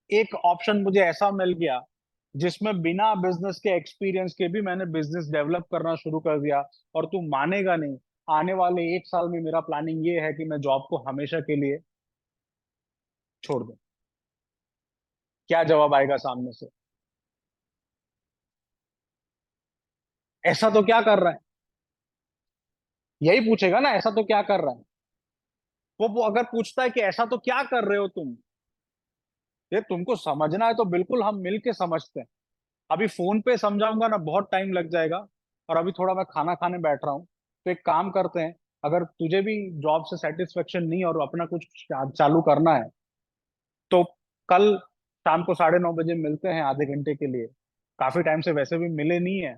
एक ऑप्शन मुझे ऐसा मिल गया, जिसमें बिना बिजनेस के एक्सपीरियंस के भी मैंने बिजनेस डेवलप करना शुरू कर दिया। और तू मानेगा नहीं, आने वाले 1 साल में मेरा प्लानिंग ये है कि मैं जॉब को हमेशा के लिए छोड़ दूं। क्या जवाब आएगा सामने से? ऐसा तो क्या कर रहा है? यही पूछेगा ना, ऐसा तो क्या कर रहा है? वो अगर पूछता है कि ऐसा तो क्या कर रहे हो तुम, ये तुमको समझना है तो बिल्कुल हम मिल के समझते हैं। अभी फोन पे समझाऊंगा ना बहुत टाइम लग जाएगा, और अभी थोड़ा मैं खाना खाने बैठ रहा हूँ। तो एक काम करते हैं, अगर तुझे भी जॉब से सेटिस्फेक्शन नहीं और अपना कुछ चालू करना है, तो कल शाम को 9:30 बजे मिलते हैं आधे घंटे के लिए। काफी टाइम से वैसे भी मिले नहीं है,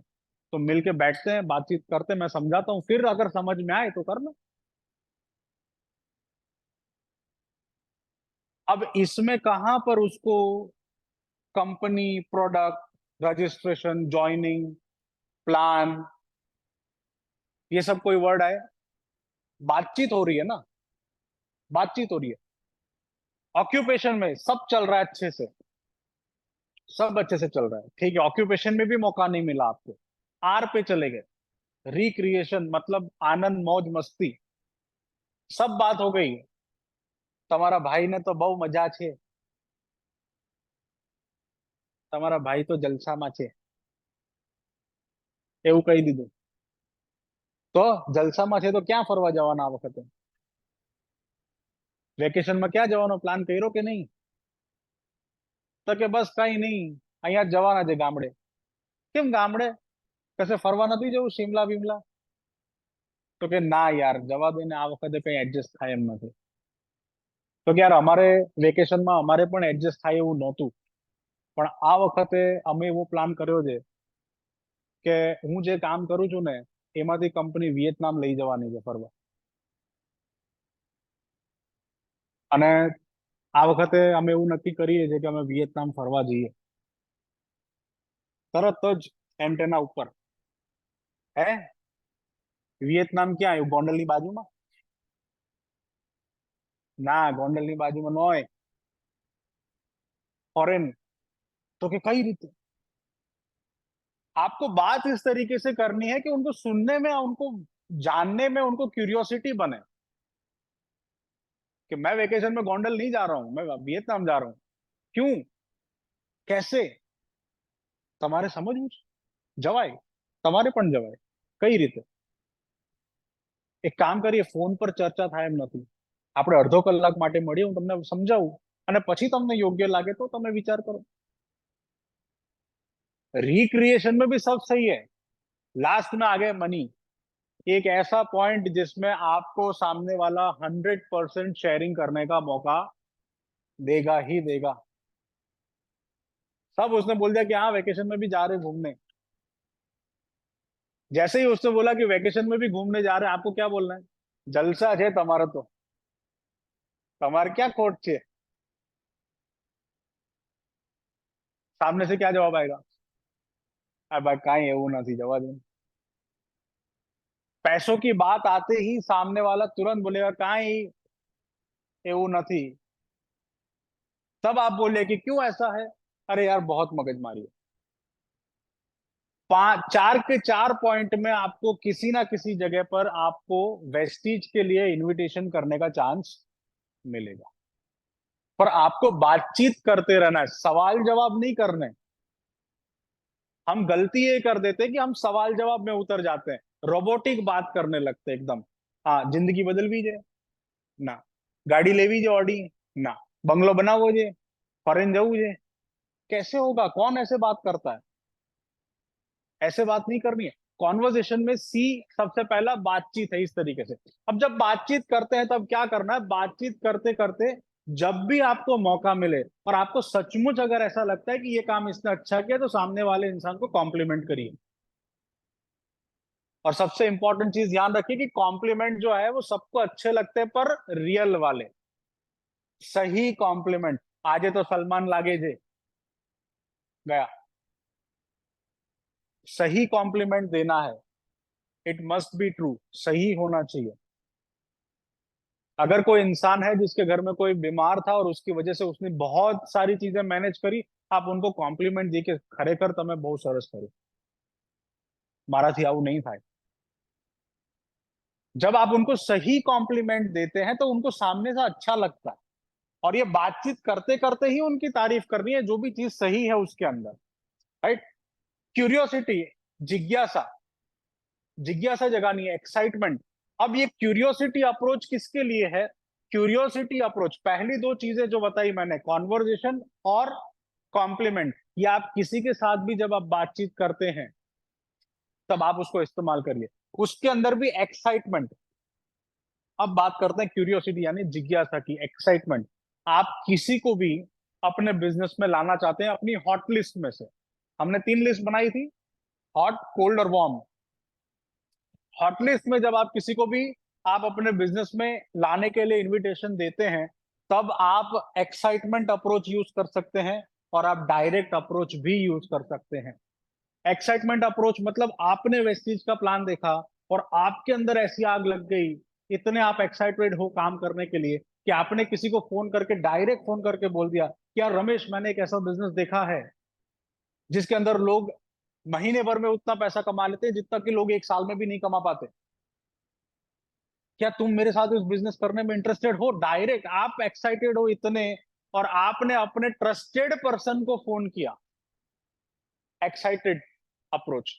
तो मिल के बैठते हैं, बातचीत करते हैं, मैं समझाता हूँ, फिर अगर समझ में आए तो करना। अब इसमें कहाँ पर उसको company, product, registration, joining, plan, ये सब कोई वर्ड आए? बातचीत हो रही है ना, बातचीत हो रही है। ऑक्यूपेशन में सब चल रहा है अच्छे से, सब अच्छे से चल रहा है, ठीक है, ऑक्यूपेशन में भी मौका नहीं मिला आपको, आर पे चले गए, रिक्रिएशन मतलब आनंद मौज मस्ती, सब बात हो गई। તમારા ભાઈને તો બહુ મજા છે, તમારા ભાઈ તો જલસામાં છે, એવું કહી દીધું. તો જલસામાં છે તો ક્યાં ફરવા જવાના આ વખતે? વેકેશનમાં ક્યાં જવાનો પ્લાન કર્યો કે નહીં? તો કે બસ કઈ નહીં, અહીંયા જ જવાના છે ગામડે. કેમ ગામડે? કશે ફરવા નથી જવું, શિમલા બિમલા? તો કે ના યાર જવા દે ને, આ વખતે કઈ એડજસ્ટ થાય એમ નથી. તો કે યાર અમારે વેકેશનમાં અમારે પણ એડજસ્ટ થાય એવું નહોતું, પણ આ વખતે અમે એવો પ્લાન કર્યો છે કે હું જે કામ કરું છું ને એમાંથી કંપની વિયેતનામ લઈ જવાની છે ફરવા, અને આ વખતે અમે એવું નક્કી કરીએ છીએ કે અમે વિયેતનામ ફરવા જઈએ. તરત જ એન્ટેના ઉપર, હે વિયેતનામ ક્યાં આવ્યું? ગોંડલની બાજુમાં? ના, ગોंडल बाजू में नॉय, फॉरेन. तो कि कई रीते आपको बात इस तरीके से करनी है कि उनको सुनने में, उनको जानने में उनको क्यूरियोसिटी बने कि मैं वेकेशन में गोंडल नहीं जा रहा हूं, मैं वियतनाम जा रहा हूं. क्यों, कैसे? તમારે સમજવું છે, જવાય, તમારે પણ જવાય. કઈ રીતે? એક કામ કરીએ, ફોન પર ચર્ચા થાય એમ નથી, આપણે અડધો કલાક માટે મળીએ, હું તમને સમજાવું, અને પછી તમને યોગ્ય લાગે તો તમે વિચાર કરો. रिक्रिएशन में भी सब सही है, लास्ट में आ गए मनी, एक ऐसा पॉइंट जिसमें आपको सामने वाला 100% शेयरिंग करने का मौका देगा ही देगा. सब उसने बोल दिया कि हाँ वेकेशन में भी जा रहे घूमने. जैसे ही उसने बोला कि वेकेशन में भी घूमने जा रहे हैं, आपको क्या बोलना है? जलसा है તમારે તો, તમારે क्या खोट છે? सामने से क्या जवाब आएगा? अरे भाई कहीं એવું નથી, જવા દો. पैसों की बात आते ही सामने वाला तुरंत बोलेगा कहीं એવું નથી. तब आप बोले कि क्यों ऐसा है? अरे यार बहुत मगजमारी है. 4 के 4 पॉइंट में आपको किसी ना किसी जगह पर आपको वेस्टीज के लिए इनविटेशन करने का चांस मिलेगा, पर आपको बातचीत करते रहना है, सवाल जवाब नहीं करने. हम गलती ये कर देते हैं कि हम सवाल जवाब में उतर जाते हैं, रोबोटिक बात करने लगते हैं एकदम. हाँ जिंदगी बदलवी છે ના, ગાડી લેવી છે ઓડી ના, બંગલો બનાવવો છે, ફોરેન જવું છે. कैसे होगा? कौन ऐसे बात करता है? ऐसे बात नहीं करनी है. कॉन्वर्सेशन में सी सबसे पहला बातचीत है, इस तरीके से. अब जब बातचीत करते हैं तब क्या करना है? बातचीत करते करते जब भी आपको मौका मिले और आपको सचमुच अगर ऐसा लगता है कि ये काम इसने अच्छा किया, तो सामने वाले इंसान को कॉम्प्लीमेंट करिए. और सबसे इंपॉर्टेंट चीज ध्यान रखिए कि कॉम्प्लीमेंट जो है वो सबको अच्छे लगते हैं, पर रियल वाले, सही कॉम्प्लीमेंट. आजे तो सलमान लागे जे गया, सही कॉम्प्लीमेंट देना है. इट मस्ट बी ट्रू, सही होना चाहिए. अगर कोई इंसान है जिसके घर में कोई बीमार था और उसकी वजह से उसने बहुत सारी चीजें मैनेज करी, आप उनको कॉम्प्लीमेंट दे के खरेखर તમે બહુ સરસ કર્યું, મારાથી આવું नहीं થાય. जब आप उनको सही कॉम्प्लीमेंट देते हैं तो उनको सामने से अच्छा लगता है, और ये बातचीत करते करते ही उनकी तारीफ करनी है, जो भी चीज सही है उसके अंदर, राइट. क्यूरियोसिटी, जिज्ञासा, जिज्ञासा जगानी है, एक्साइटमेंट. अब ये क्यूरियोसिटी अप्रोच किसके लिए है? क्यूरियोसिटी अप्रोच, पहली दो चीजें जो बताई मैंने, कॉन्वर्जेशन और कॉम्प्लीमेंट, ये आप किसी के साथ भी जब आप बातचीत करते हैं तब आप उसको इस्तेमाल करिए. उसके अंदर भी एक्साइटमेंट. अब बात करते हैं क्यूरियोसिटी यानी जिज्ञासा की, एक्साइटमेंट. आप किसी को भी अपने बिजनेस में लाना चाहते हैं, अपनी हॉट लिस्ट में से. हमने 3 लिस्ट बनाई थी, हॉट, कोल्ड और वार्म. हॉट लिस्ट में जब आप किसी को भी आप अपने बिजनेस में लाने के लिए इनविटेशन देते हैं, तब आप एक्साइटमेंट अप्रोच यूज कर सकते हैं, और आप डायरेक्ट अप्रोच भी यूज कर सकते हैं. एक्साइटमेंट अप्रोच मतलब आपने वेस्टीज का प्लान देखा और आपके अंदर ऐसी आग लग गई, इतने आप एक्साइटेड हो काम करने के लिए कि आपने किसी को फोन करके, डायरेक्ट फोन करके बोल दिया कि यार रमेश मैंने एक ऐसा बिजनेस देखा है, जिसके अंदर लोग महीने भर में उतना पैसा कमा लेते हैं जितना कि लोग एक साल में भी नहीं कमा पाते। क्या तुम मेरे साथ इस बिजनेस करने में इंटरेस्टेड हो? डायरेक्ट आप एक्साइटेड हो इतने, और आपने अपने ट्रस्टेड पर्सन को फोन किया, एक्साइटेड अप्रोच,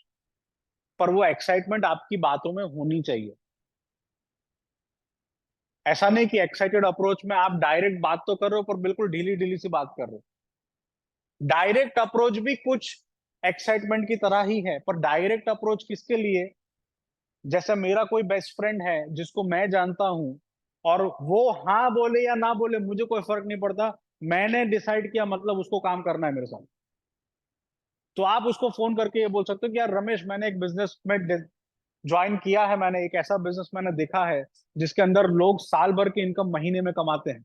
पर वो एक्साइटमेंट आपकी बातों में होनी चाहिए। ऐसा नहीं कि एक्साइटेड अप्रोच में आप डायरेक्ट बात तो कर रहे हो पर बिल्कुल ढीली ढीली सी बात कर रहे हो। डायरेक्ट अप्रोच भी कुछ एक्साइटमेंट की तरह ही है, पर डायरेक्ट अप्रोच किसके लिए? जैसे मेरा कोई बेस्ट फ्रेंड है जिसको मैं जानता हूं, और वो हाँ बोले या ना बोले मुझे कोई फर्क नहीं पड़ता, मैंने डिसाइड किया मतलब उसको काम करना है मेरे साथ, तो आप उसको फोन करके ये बोल सकते हो कि यार रमेश, मैंने एक बिजनेस में ज्वाइन किया है, मैंने एक ऐसा बिजनेस मैंने देखा है जिसके अंदर लोग साल भर की इनकम महीने में कमाते हैं,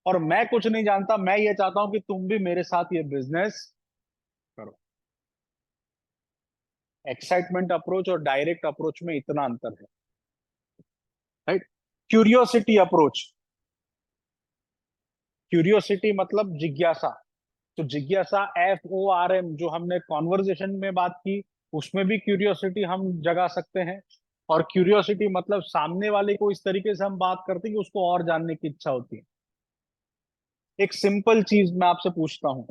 और मैं कुछ नहीं जानता, मैं ये चाहता हूं कि तुम भी मेरे साथ ये बिजनेस करो। एक्साइटमेंट अप्रोच और डायरेक्ट अप्रोच में इतना अंतर है, राइट? क्यूरियोसिटी अप्रोच, क्यूरियोसिटी मतलब जिज्ञासा। तो जिज्ञासा, FORM, जो हमने कॉन्वर्जेशन में बात की, उसमें भी क्यूरियोसिटी हम जगा सकते हैं। और क्यूरियोसिटी मतलब सामने वाले को इस तरीके से हम बात करते हैं कि उसको और जानने की इच्छा होती है। एक सिंपल चीज मैं आपसे पूछता हूं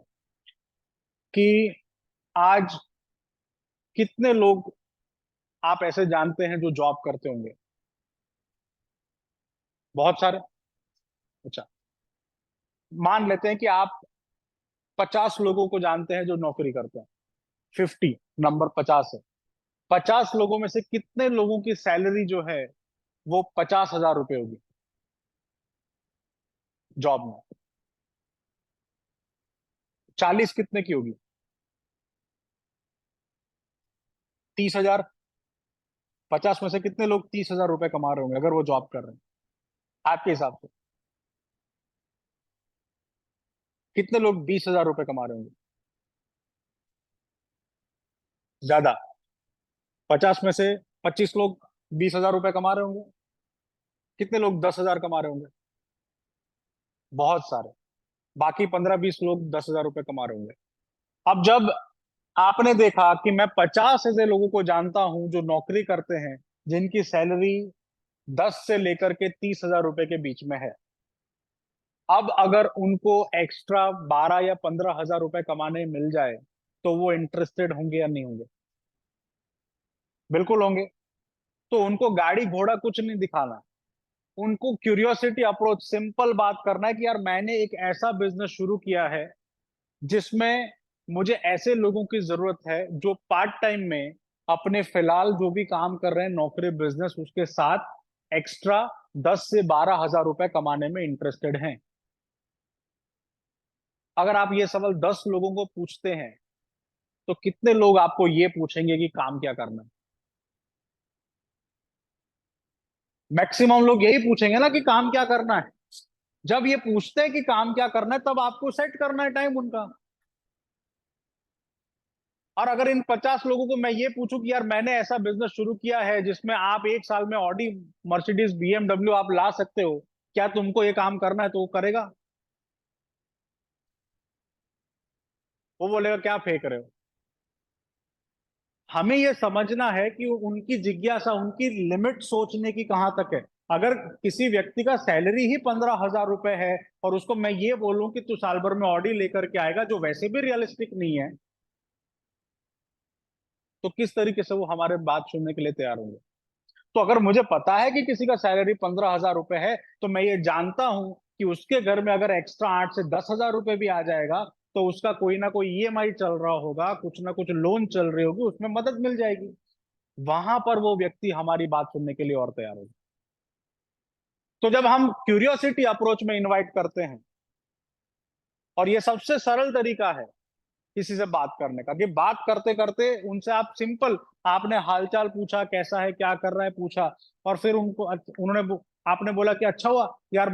कि आज कितने लोग आप ऐसे जानते हैं जो जॉब करते होंगे? बहुत सारे। अच्छा, मान लेते हैं कि आप 50 लोगों को जानते हैं जो नौकरी करते हैं। 50, नंबर 50 है। 50 लोगों में से कितने लोगों की सैलरी जो है वो 50,000 रुपए होगी जॉब में? 40 कितने की होगी? 30,000। 50 में से कितने लोग 30,000 रुपए कमा रहे होंगे अगर वो जॉब कर रहे हैं आपके हिसाब से? कितने लोग 20,000 रुपए कमा रहे होंगे? ज्यादा। 50 में से 25 लोग 20,000 रुपए कमा रहे होंगे। कितने लोग 10,000 कमा रहे होंगे? बहुत सारे। बाकी 15-20 लोग 10,000 रुपए कमा रहे होंगे। अब जब आपने देखा कि मैं 50 ऐसे लोगों को जानता हूं जो नौकरी करते हैं, जिनकी सैलरी 10 से लेकर के 30,000 रुपए के बीच में है, अब अगर उनको एक्स्ट्रा 12 या 15 हजार रुपए कमाने मिल जाए तो वो इंटरेस्टेड होंगे या नहीं होंगे? बिल्कुल होंगे। तो उनको गाड़ी घोड़ा कुछ नहीं दिखाना, उनको क्यूरियोसिटी अप्रोच, सिंपल बात करना है कि यार मैंने एक ऐसा बिजनेस शुरू किया है जिसमें मुझे ऐसे लोगों की जरूरत है जो पार्ट टाइम में अपने फिलहाल जो भी काम कर रहे हैं नौकरी बिजनेस, उसके साथ एक्स्ट्रा 10 से 12 हजार रुपए कमाने में इंटरेस्टेड हैं। अगर आप ये सवाल 10 लोगों को पूछते हैं तो कितने लोग आपको ये पूछेंगे कि काम क्या करना है? मैक्सिमम लोग यही पूछेंगे ना कि काम क्या करना है। जब ये पूछते हैं कि काम क्या करना है तब आपको सेट करना है टाइम उनका। और अगर इन 50 लोगों को मैं ये पूछूं कि यार मैंने ऐसा बिजनेस शुरू किया है जिसमें आप एक साल में ऑडी, मर्सिडीज, BMW आप ला सकते हो, क्या तुमको ये काम करना है? तो वो करेगा? वो बोलेगा क्या फेंक रहे हो? हमें ये समझना है कि उनकी जिज्ञासा, उनकी लिमिट सोचने की कहां तक है। अगर किसी व्यक्ति का सैलरी ही 15,000 रुपए है और उसको मैं ये बोलूं कि तू साल भर में ऑडी लेकर के आएगा, जो वैसे भी रियलिस्टिक नहीं है, तो किस तरीके से वो हमारे बात सुनने के लिए तैयार होंगे? तो अगर मुझे पता है कि किसी का सैलरी 15,000 रुपए है, तो मैं ये जानता हूं कि उसके घर में अगर एक्स्ट्रा 8 से 10 हजार रुपए भी आ जाएगा तो उसका कोई ना कोई EMI चल रहा होगा, कुछ ना कुछ लोन चल रही होगी, उसमें मदद मिल जाएगी। वहां पर वो व्यक्ति हमारी बात सुनने के लिए और तैयार होगा। तो जब हम क्यूरियोसिटी अप्रोच में इनवाइट करते हैं, और ये सबसे सरल तरीका है किसी से बात करने का, कि बात करते करते उनसे आप सिंपल, आपने हालचाल पूछा, कैसा है, क्या कर रहा है, पूछा, और फिर उनको आपने बोला कि अच्छा हुआ यार,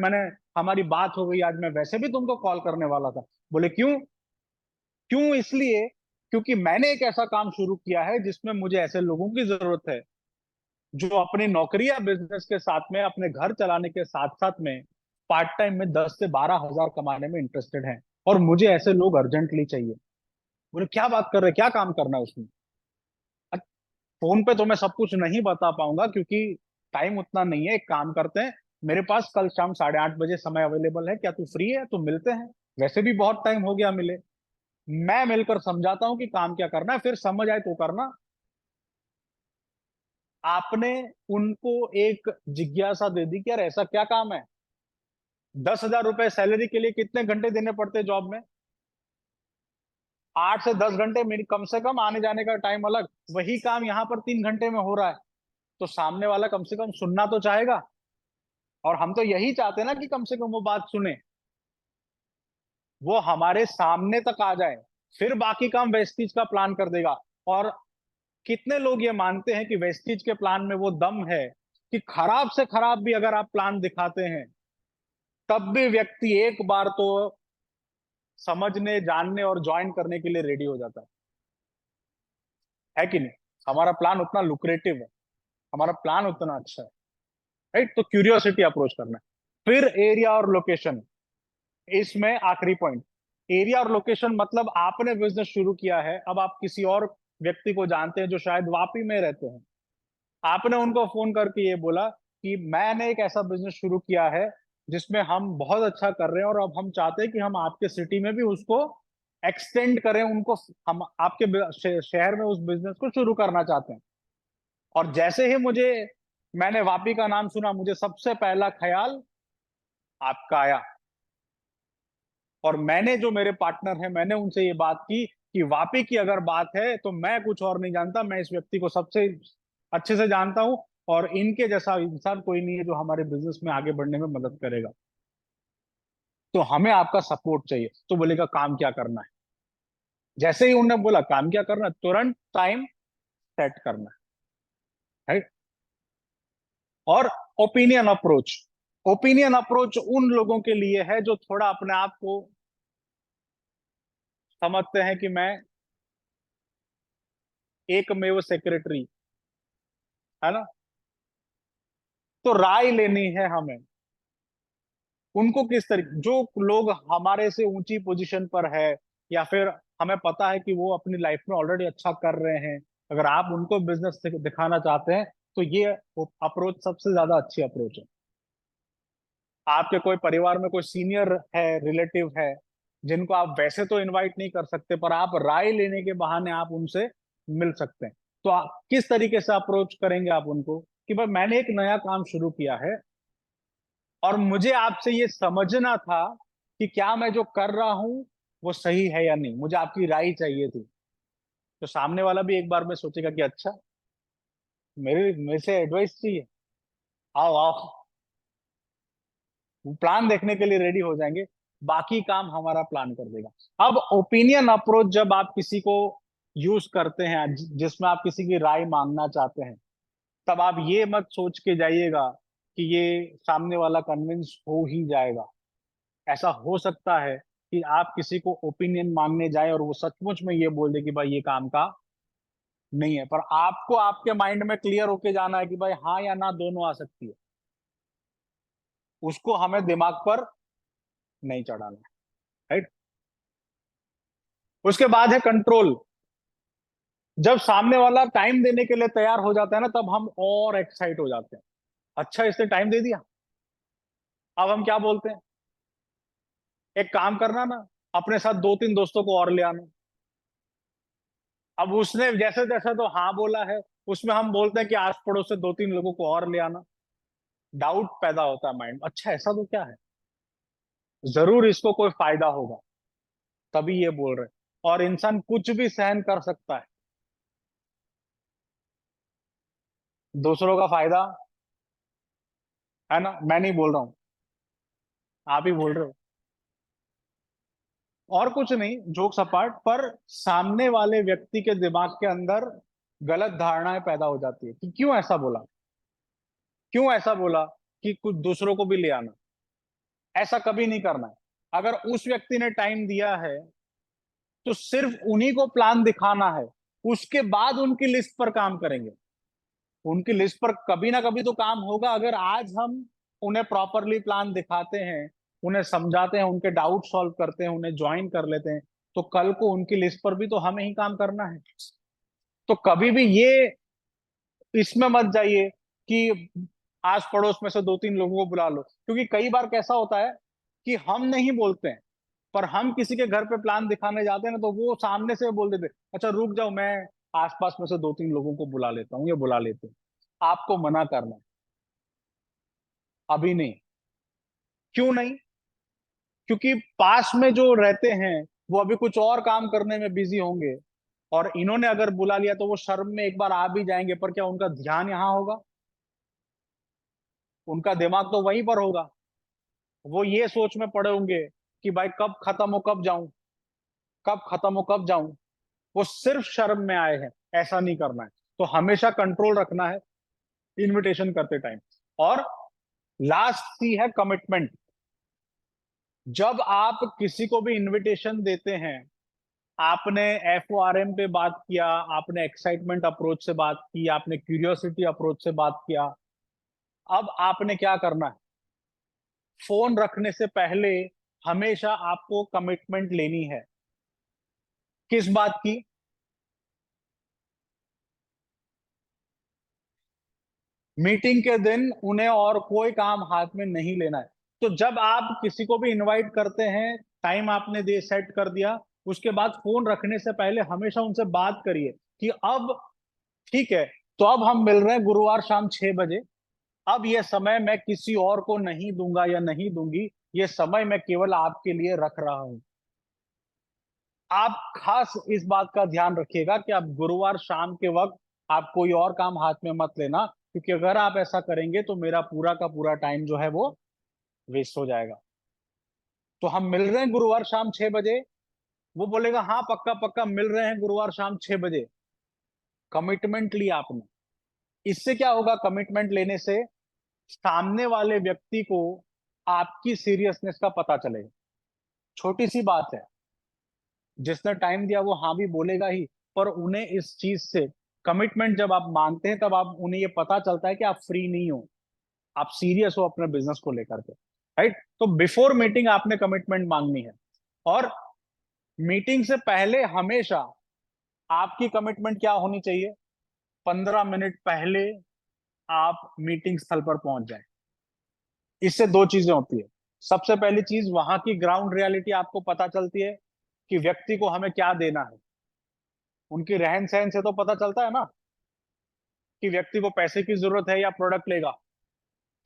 हमारी बात हो गई, आज मैं वैसे भी तुमको कॉल करने वाला था। बोले क्यों? क्यों? इसलिए क्योंकि मैंने एक ऐसा काम शुरू किया है जिसमें मुझे ऐसे लोगों की जरूरत है जो अपनी नौकरी या बिजनेस के साथ में अपने घर चलाने के साथ साथ में पार्ट टाइम में 10 से 12 हजार कमाने में इंटरेस्टेड हैं, और मुझे ऐसे लोग अर्जेंटली चाहिए। बोले क्या बात कर रहे, क्या काम करना है उसमें? फोन पे तो मैं सब कुछ नहीं बता पाऊंगा क्योंकि टाइम उतना नहीं है। एक काम करते हैं, मेरे पास कल शाम 8:30 बजे समय अवेलेबल है, क्या तू फ्री है? तो मिलते हैं, वैसे भी बहुत टाइम हो गया मिले। मैं मिलकर समझाता हूँ कि काम क्या करना है, फिर समझ आए तो करना। आपने उनको एक जिज्ञासा दे दी कि यार ऐसा क्या काम है। 10,000 रुपए सैलरी के लिए कितने घंटे देने पड़ते जॉब में? 8 से 10 घंटे मेरी कम से कम, आने जाने का टाइम अलग। वही काम यहाँ पर 3 घंटे में हो रहा है, तो सामने वाला कम से कम सुनना तो चाहेगा। और हम तो यही चाहते हैं ना कि कम से कम वो बात सुने, वो हमारे सामने तक आ जाए, फिर बाकी काम वेस्टीज का प्लान कर देगा। और कितने लोग ये मानते हैं कि वेस्टीज के प्लान में वो दम है कि खराब से खराब भी अगर आप प्लान दिखाते हैं, तब भी व्यक्ति एक बार तो समझने, जानने और ज्वाइन करने के लिए रेडी हो जाता है कि नहीं? हमारा प्लान उतना लुक्रेटिव है, हमारा प्लान उतना अच्छा है, राइट? तो क्यूरियोसिटी अप्रोच करना है। फिर एरिया और लोकेशन, इसमें आखिरी पॉइंट। एरिया और लोकेशन मतलब आपने बिजनेस शुरू किया है, अब आप किसी और व्यक्ति को जानते हैं जो शायद वापी में रहते हैं। आपने उनको फोन करके ये बोला कि मैंने एक ऐसा बिजनेस शुरू किया है जिसमें हम बहुत अच्छा कर रहे हैं, और अब हम चाहते हैं कि हम आपके सिटी में भी उसको एक्सटेंड करें, उनको हम आपके शहर में उस बिजनेस को शुरू करना चाहते हैं। और जैसे ही मैंने वापी का नाम सुना, मुझे सबसे पहला ख्याल आपका आया। और मैंने, जो मेरे पार्टनर हैं, मैंने उनसे ये बात की कि वापी की अगर बात है तो मैं कुछ और नहीं जानता, मैं इस व्यक्ति को सबसे अच्छे से जानता हूं, और इनके जैसा इंसान कोई नहीं है जो हमारे बिजनेस में आगे बढ़ने में मदद करेगा। तो हमें आपका सपोर्ट चाहिए। तो बोलेगा काम क्या करना है? जैसे ही उन्होंने बोला काम क्या करना है, तुरंत टाइम सेट करना है, राइट? और ओपिनियन अप्रोच, ओपिनियन अप्रोच उन लोगों के लिए है जो थोड़ा अपने आप को समझते हैं कि मैं एकमेव सेक्रेटरी, है ना? तो राय लेनी है हमें उनको, किस तरीके, जो लोग हमारे से ऊंची पोजीशन पर है, या फिर हमें पता है कि वो अपनी लाइफ में ऑलरेडी अच्छा कर रहे हैं, अगर आप उनको बिजनेस दिखाना चाहते हैं तो ये अप्रोच सबसे ज्यादा अच्छी अप्रोच है। आपके कोई परिवार में कोई सीनियर है, रिलेटिव है, जिनको आप वैसे तो इनवाइट नहीं कर सकते, पर आप राय लेने के बहाने आप उनसे मिल सकते हैं। तो आप किस तरीके से अप्रोच करेंगे आप उनको कि भाई मैंने एक नया काम शुरू किया है, और मुझे आपसे ये समझना था कि क्या मैं जो कर रहा हूं वो सही है या नहीं, मुझे आपकी राय चाहिए थी। तो सामने वाला भी एक बार में सोचेगा कि अच्छा, मेरे से एडवाइस चाहिए, आओ आओ, प्लान देखने के लिए रेडी हो जाएंगे, बाकी काम हमारा प्लान कर देगा। अब ओपिनियन अप्रोच जब आप किसी को यूज करते हैं, जिसमें आप किसी की राय मांगना चाहते हैं, तब आप ये मत सोच के जाइएगा कि ये सामने वाला कन्विंस हो ही जाएगा। ऐसा हो सकता है कि आप किसी को ओपिनियन मांगने जाए और वो सचमुच में ये बोल दे कि भाई ये काम का नहीं है, पर आपको आपके माइंड में क्लियर होके जाना है कि भाई हाँ या ना दोनों आ सकती है, उसको हमें दिमाग पर नहीं चढ़ाना है, राइट? उसके बाद है कंट्रोल। जब सामने वाला टाइम देने के लिए तैयार हो जाता है ना, तब हम और एक्साइट हो जाते हैं। अच्छा, इसने टाइम दे दिया, अब हम क्या बोलते हैं, एक काम करना ना, अपने साथ 2-3 दोस्तों को और ले आना। अब उसने जैसे जैसे तो हाँ बोला है, उसमें हम बोलते हैं कि आस पड़ोस से 2-3 लोगों को और ले आना। डाउट पैदा होता है माइंड, अच्छा ऐसा तो क्या है, जरूर इसको कोई फायदा होगा, तभी ये बोल रहे हैं। और इंसान कुछ भी सहन कर सकता है, दूसरों का फायदा, है ना? मैं नहीं बोल रहा हूं, आप ही बोल रहे हो। और कुछ नहीं, जोक्स अपार्ट, पर सामने वाले व्यक्ति के दिमाग के अंदर गलत धारणाएं पैदा हो जाती है कि क्यों ऐसा बोला, क्यों ऐसा बोला कि कुछ दूसरों को भी ले आना। ऐसा कभी नहीं करना है। अगर उस व्यक्ति ने टाइम दिया है तो सिर्फ उन्हीं को प्लान दिखाना है, उसके बाद उनकी लिस्ट पर काम करेंगे। उनकी लिस्ट पर कभी ना कभी तो काम होगा। अगर आज हम उन्हें प्रॉपरली प्लान दिखाते हैं, उन्हें समझाते हैं, उनके डाउट सॉल्व करते हैं, उन्हें ज्वाइन कर लेते हैं, तो कल को उनकी लिस्ट पर भी तो हमें ही काम करना है। तो कभी भी ये इसमें मत जाइए कि आस पड़ोस में से 2-3 लोगों को बुला लो, क्योंकि कई बार कैसा होता है कि हम नहीं बोलते हैं, पर हम किसी के घर पे प्लान दिखाने जाते हैं ना, तो वो सामने से बोल देते, अच्छा रुक जाओ, मैं आसपास में से 2-3 लोगों को बुला लेता हूँ, ये बुला लेते हैं। आपको मना करना है, अभी नहीं। क्यों नहीं? क्योंकि पास में जो रहते हैं वो अभी कुछ और काम करने में बिजी होंगे, और इन्होंने अगर बुला लिया तो वो शर्म में एक बार आ भी जाएंगे, पर क्या उनका ध्यान यहाँ होगा? उनका दिमाग तो वहीं पर होगा। वो ये सोच में पड़े होंगे कि भाई कब खत्म हो कब जाऊं, कब खत्म हो कब जाऊं। वो सिर्फ शर्म में आए हैं, ऐसा नहीं करना है। तो हमेशा कंट्रोल रखना है इनविटेशन करते टाइम। और लास्ट सी है कमिटमेंट। जब आप किसी को भी इनविटेशन देते हैं, आपने FORM पे बात किया, आपने एक्साइटमेंट अप्रोच से बात की, आपने क्यूरियोसिटी अप्रोच से बात किया, अब आपने क्या करना है? फोन रखने से पहले हमेशा आपको कमिटमेंट लेनी है। किस बात की? मीटिंग के दिन उन्हें और कोई काम हाथ में नहीं लेना है। तो जब आप किसी को भी इनवाइट करते हैं, टाइम आपने दे सेट कर दिया, उसके बाद फोन रखने से पहले हमेशा उनसे बात करिए कि अब ठीक है, तो अब हम मिल रहे हैं गुरुवार शाम 6 बजे। अब यह समय मैं किसी और को नहीं दूंगा या नहीं दूंगी, ये समय मैं केवल आपके लिए रख रहा हूं। आप खास इस बात का ध्यान रखिएगा कि आप गुरुवार शाम के वक्त आप कोई और काम हाथ में मत लेना, क्योंकि अगर आप ऐसा करेंगे तो मेरा पूरा का पूरा टाइम जो है वो वेस्ट हो जाएगा। तो हम मिल रहे हैं गुरुवार शाम 6 बजे, वो बोलेगा हाँ पक्का पक्का मिल रहे हैं गुरुवार शाम 6 बजे। कमिटमेंट लिया आपने। इससे क्या होगा? कमिटमेंट लेने से सामने वाले व्यक्ति को आपकी सीरियसनेस का पता चलेगा। छोटी सी बात है, जिसने टाइम दिया वो हाँ भी बोलेगा ही, पर उन्हें इस चीज से कमिटमेंट जब आप मांगते हैं तब आप उन्हें ये पता चलता है कि आप फ्री नहीं हो, आप सीरियस हो अपने बिजनेस को लेकर के। राइट? तो बिफोर मीटिंग आपने कमिटमेंट मांगनी है। और मीटिंग से पहले हमेशा आपकी कमिटमेंट क्या होनी चाहिए? 15 मिनट पहले आप मीटिंग स्थल पर पहुंच जाए। इससे दो चीजें होती है। सबसे पहली चीज, वहां की ग्राउंड रियलिटी आपको पता चलती है कि व्यक्ति को हमें क्या देना है। उनकी रहन सहन से तो पता चलता है ना कि व्यक्ति को पैसे की जरूरत है या प्रोडक्ट लेगा।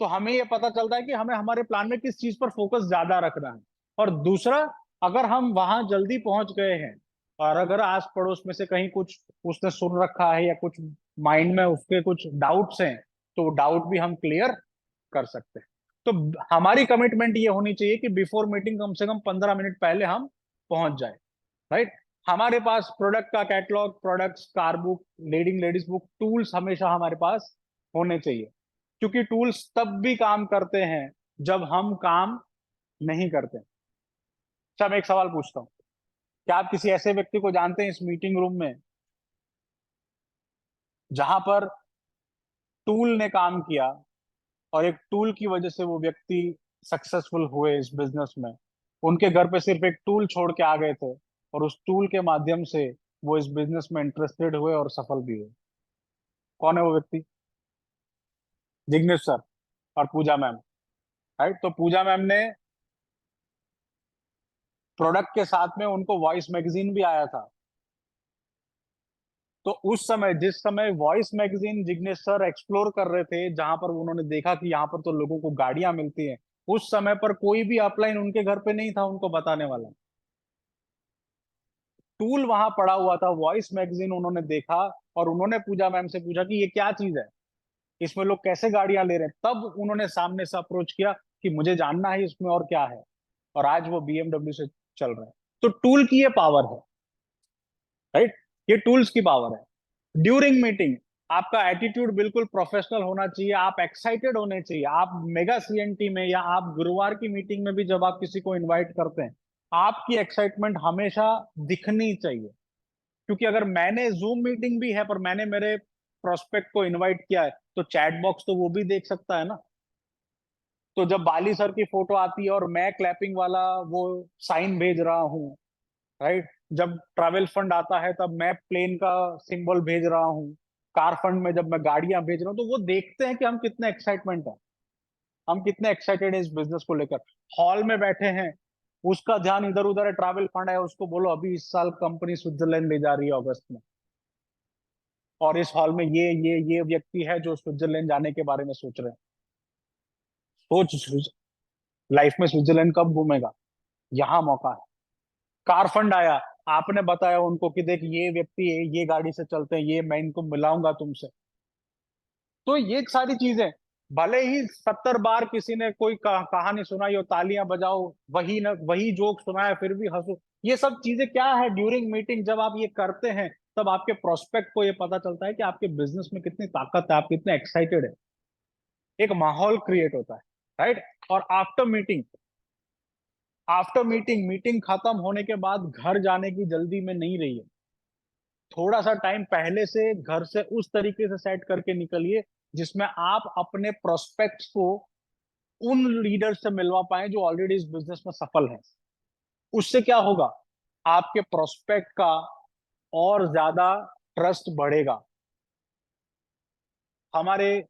तो हमें यह पता चलता है कि हमें हमारे प्लान में किस चीज पर फोकस ज्यादा रखना है। और दूसरा, अगर हम वहां जल्दी पहुंच गए हैं और अगर आस पड़ोस में से कहीं कुछ उसने सुन रखा है या कुछ माइंड में उसके कुछ डाउट्स हैं, तो डाउट भी हम क्लियर कर सकते हैं। तो हमारी कमिटमेंट ये होनी चाहिए कि बिफोर मीटिंग कम से कम 15 मिनट पहले हम पहुंच जाए। राइट? हमारे पास प्रोडक्ट का catalogue, products, car book, leading ladies book, tools हमेशा हमारे पास होने चाहिए, क्योंकि टूल्स तब भी काम करते हैं जब हम काम नहीं करते। अच्छा, मैं एक सवाल पूछता हूँ, क्या आप किसी ऐसे व्यक्ति को जानते हैं इस मीटिंग रूम में जहां पर टूल ने काम किया और एक टूल की वजह से वो व्यक्ति सक्सेसफुल हुए इस बिजनेस में? उनके घर पे सिर्फ एक टूल छोड़ के आ गए थे और उस टूल के माध्यम से वो इस बिजनेस में इंटरेस्टेड हुए और सफल भी हुए। कौन है वो व्यक्ति? जिग्नेश सर और पूजा मैम। राइट? तो पूजा मैम ने प्रोडक्ट के साथ में उनको वॉइस मैगजीन भी आया था। तो उस समय, जिस समय voice magazine Jignesh sir explore कर रहे थे, जहां पर उन्होंने देखा कि यहाँ पर तो लोगों को गाड़ियां मिलती हैं, उस समय पर कोई भी अपलाइन उनके घर पे नहीं था उनको बताने वाला। टूल वहां पड़ा हुआ था, वॉइस मैगजीन उन्होंने देखा और उन्होंने पूजा मैम से पूछा कि ये क्या चीज है, इसमें लोग कैसे गाड़ियां ले रहे हैं। तब उन्होंने सामने से अप्रोच किया कि मुझे जानना है इसमें और क्या है, और आज वो BMW से चल रहा है। तो टूल की ये पावर है। राइट? ये टूल्स की पावर है। ड्यूरिंग मीटिंग आपका एटीट्यूड बिल्कुल प्रोफेशनल होना चाहिए, आप एक्साइटेड होने चाहिए। आप मेगा CNT में या आप गुरुवार की मीटिंग में भी जब आप किसी को इनवाइट करते हैं, आपकी एक्साइटमेंट हमेशा दिखनी चाहिए। क्योंकि अगर मैंने जूम मीटिंग भी है पर मैंने मेरे प्रोस्पेक्ट को इनवाइट किया है, तो चैट बॉक्स तो वो भी देख सकता है ना। तो जब बाली सर की फोटो आती है और मैं क्लैपिंग वाला वो साइन भेज रहा हूँ, राइट, जब ट्रैवल फंड आता है तब मैं प्लेन का सिंबल भेज रहा हूँ, कार फंड में जब मैं गाड़ियां भेज रहा हूँ, तो वो देखते हैं कि हम कितने एक्साइटमेंट है, हम कितने एक्साइटेड है इस बिजनेस को लेकर। हॉल में बैठे हैं, उसका ध्यान इधर उधर है, ट्रैवल फंड है, उसको बोलो अभी इस साल कंपनी स्विट्जरलैंड ले जा रही है अगस्त में, और इस हॉल में ये व्यक्ति है जो स्विट्जरलैंड जाने के बारे में सोच रहे हैं। सोच, लाइफ में स्विट्जरलैंड कब घूमेगा, यहाँ मौका है। कार फंड आया, आपने बताया उनको कि देख ये व्यक्ति है, ये गाड़ी से चलते हैं, ये मैं इनको मिलाऊंगा तुमसे। तो ये सारी चीजें, भले ही 70 बार किसी ने कोई कहानी सुनाई हो, तालियां बजाओ, वही न वही जोक सुनाया फिर भी हंसो, ये सब चीजें क्या है, ड्यूरिंग मीटिंग जब आप ये करते हैं तब आपके प्रोस्पेक्ट को ये पता चलता है कि आपके बिजनेस में कितनी ताकत है, आप कितने एक्साइटेड है, एक माहौल क्रिएट होता है, राइट। और आफ्टर मीटिंग मीटिंग खत्म होने के बाद घर जाने की जल्दी में नहीं रही है, थोड़ा सा टाइम पहले से घर से उस तरीके से सेट करके निकलिए जिसमें आप अपने प्रोस्पेक्ट्स को उन लीडर से मिलवा पाए जो ऑलरेडी इस बिजनेस में सफल हैं। उससे क्या होगा, आपके प्रोस्पेक्ट का और ज्यादा ट्रस्ट बढ़ेगा। हमारे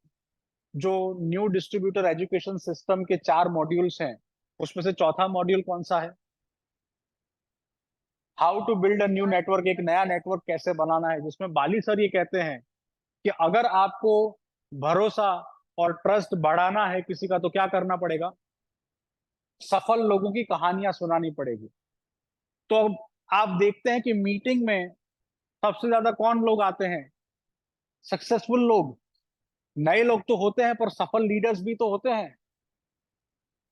जो न्यू डिस्ट्रीब्यूटर एजुकेशन सिस्टम के 4 मॉड्यूल्स हैं, उसमें से चौथा मॉड्यूल कौन सा है, how to build a new network, एक नया नेटवर्क कैसे बनाना है, जिसमें बाली सर ये कहते हैं कि अगर आपको भरोसा और ट्रस्ट बढ़ाना है किसी का तो क्या करना पड़ेगा, सफल लोगों की कहानियां सुनानी पड़ेगी। तो अब आप देखते हैं कि मीटिंग में सबसे ज्यादा कौन लोग आते हैं, सक्सेसफुल लोग। नए लोग तो होते हैं पर सफल लीडर्स भी तो होते हैं।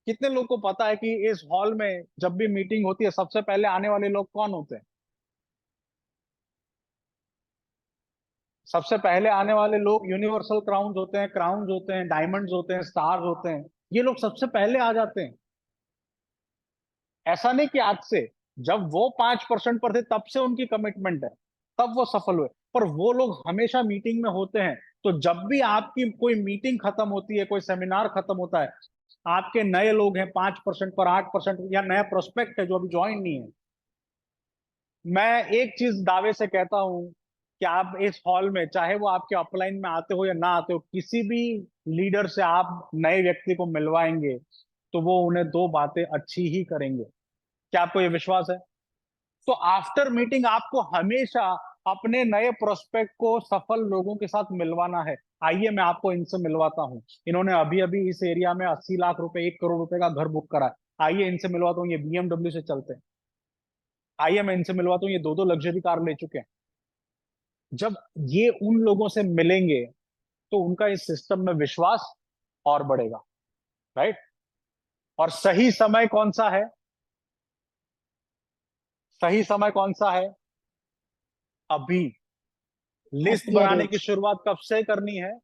कितने लोग को पता है कि इस हॉल में जब भी मीटिंग होती है सबसे पहले आने वाले लोग कौन होते हैं, सबसे पहले आने वाले लोग यूनिवर्सल क्राउन्स होते हैं, क्राउन्स होते हैं, डायमंड्स होते हैं, स्टार्स होते हैं, ये लोग सबसे पहले आ जाते हैं। ऐसा नहीं कि आज से, जब वो 5% पर थे तब से उनकी कमिटमेंट है, तब वो सफल हुए, पर वो लोग हमेशा मीटिंग में होते हैं। तो जब भी आपकी कोई मीटिंग खत्म होती है, कोई सेमिनार खत्म होता है, आपके नए लोग हैं 5% पर, 8% या नया प्रोस्पेक्ट है जो अभी ज्वाइन नहीं है, मैं एक चीज दावे से कहता हूं कि आप इस हॉल में, चाहे वो आपके अपलाइन में आते हो या ना आते हो, किसी भी लीडर से आप नए व्यक्ति को मिलवाएंगे तो वो उन्हें 2 बातें अच्छी ही करेंगे। क्या आपको ये विश्वास है? तो आफ्टर मीटिंग आपको हमेशा अपने नए प्रोस्पेक्ट को सफल लोगों के साथ मिलवाना है। आइए मैं आपको इनसे मिलवाता हूं, इन्होंने अभी अभी इस एरिया में 80 लाख रुपए, 1 करोड़ रुपए का घर बुक करा है, आइए इनसे मिलवाता हूँ, ये BMW से चलते हैं, आइए मैं इनसे मिलवाता हूँ, ये 2 लग्जरी कार ले चुके हैं। जब ये उन लोगों से मिलेंगे तो उनका इस सिस्टम में विश्वास और बढ़ेगा, राइट। और सही समय कौन सा है, सही समय कौन सा है, अभी। लिस्ट at their बनाने की age. शुरुआत कब से करनी है,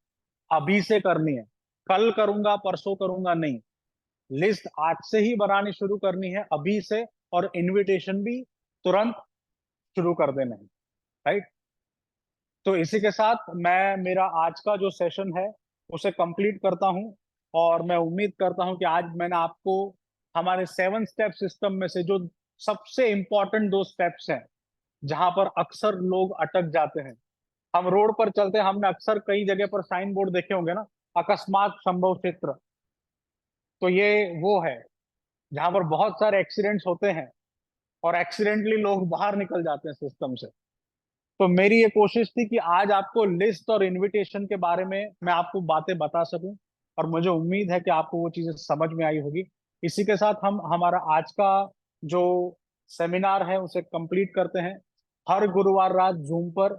अभी से करनी है, कल करूंगा परसों करूंगा नहीं, लिस्ट आज से ही बनानी शुरू करनी है, अभी से। और इनविटेशन भी तुरंत शुरू कर देना है, राइट। तो इसी के साथ मैं मेरा आज का जो सेशन है उसे कंप्लीट करता हूं, और मैं उम्मीद करता हूं कि आज मैंने आपको हमारे 7 स्टेप सिस्टम में से जो सबसे इंपॉर्टेंट 2 स्टेप्स हैं, जहां पर अक्सर लोग अटक जाते हैं। हम रोड पर चलते हैं, हमने अक्सर कई जगह पर साइन बोर्ड देखे होंगे ना, अकस्मात संभव क्षेत्र, तो ये वो है जहां पर बहुत सारे एक्सीडेंट्स होते हैं और एक्सीडेंटली लोग बाहर निकल जाते हैं सिस्टम से। तो मेरी ये कोशिश थी कि आज आपको लिस्ट और इनविटेशन के बारे में मैं आपको बातें बता सकूं, और मुझे उम्मीद है कि आपको वो चीजें समझ में आई होगी। इसी के साथ हम हमारा आज का जो सेमिनार है उसे कंप्लीट करते हैं। हर गुरुवार रात जूम पर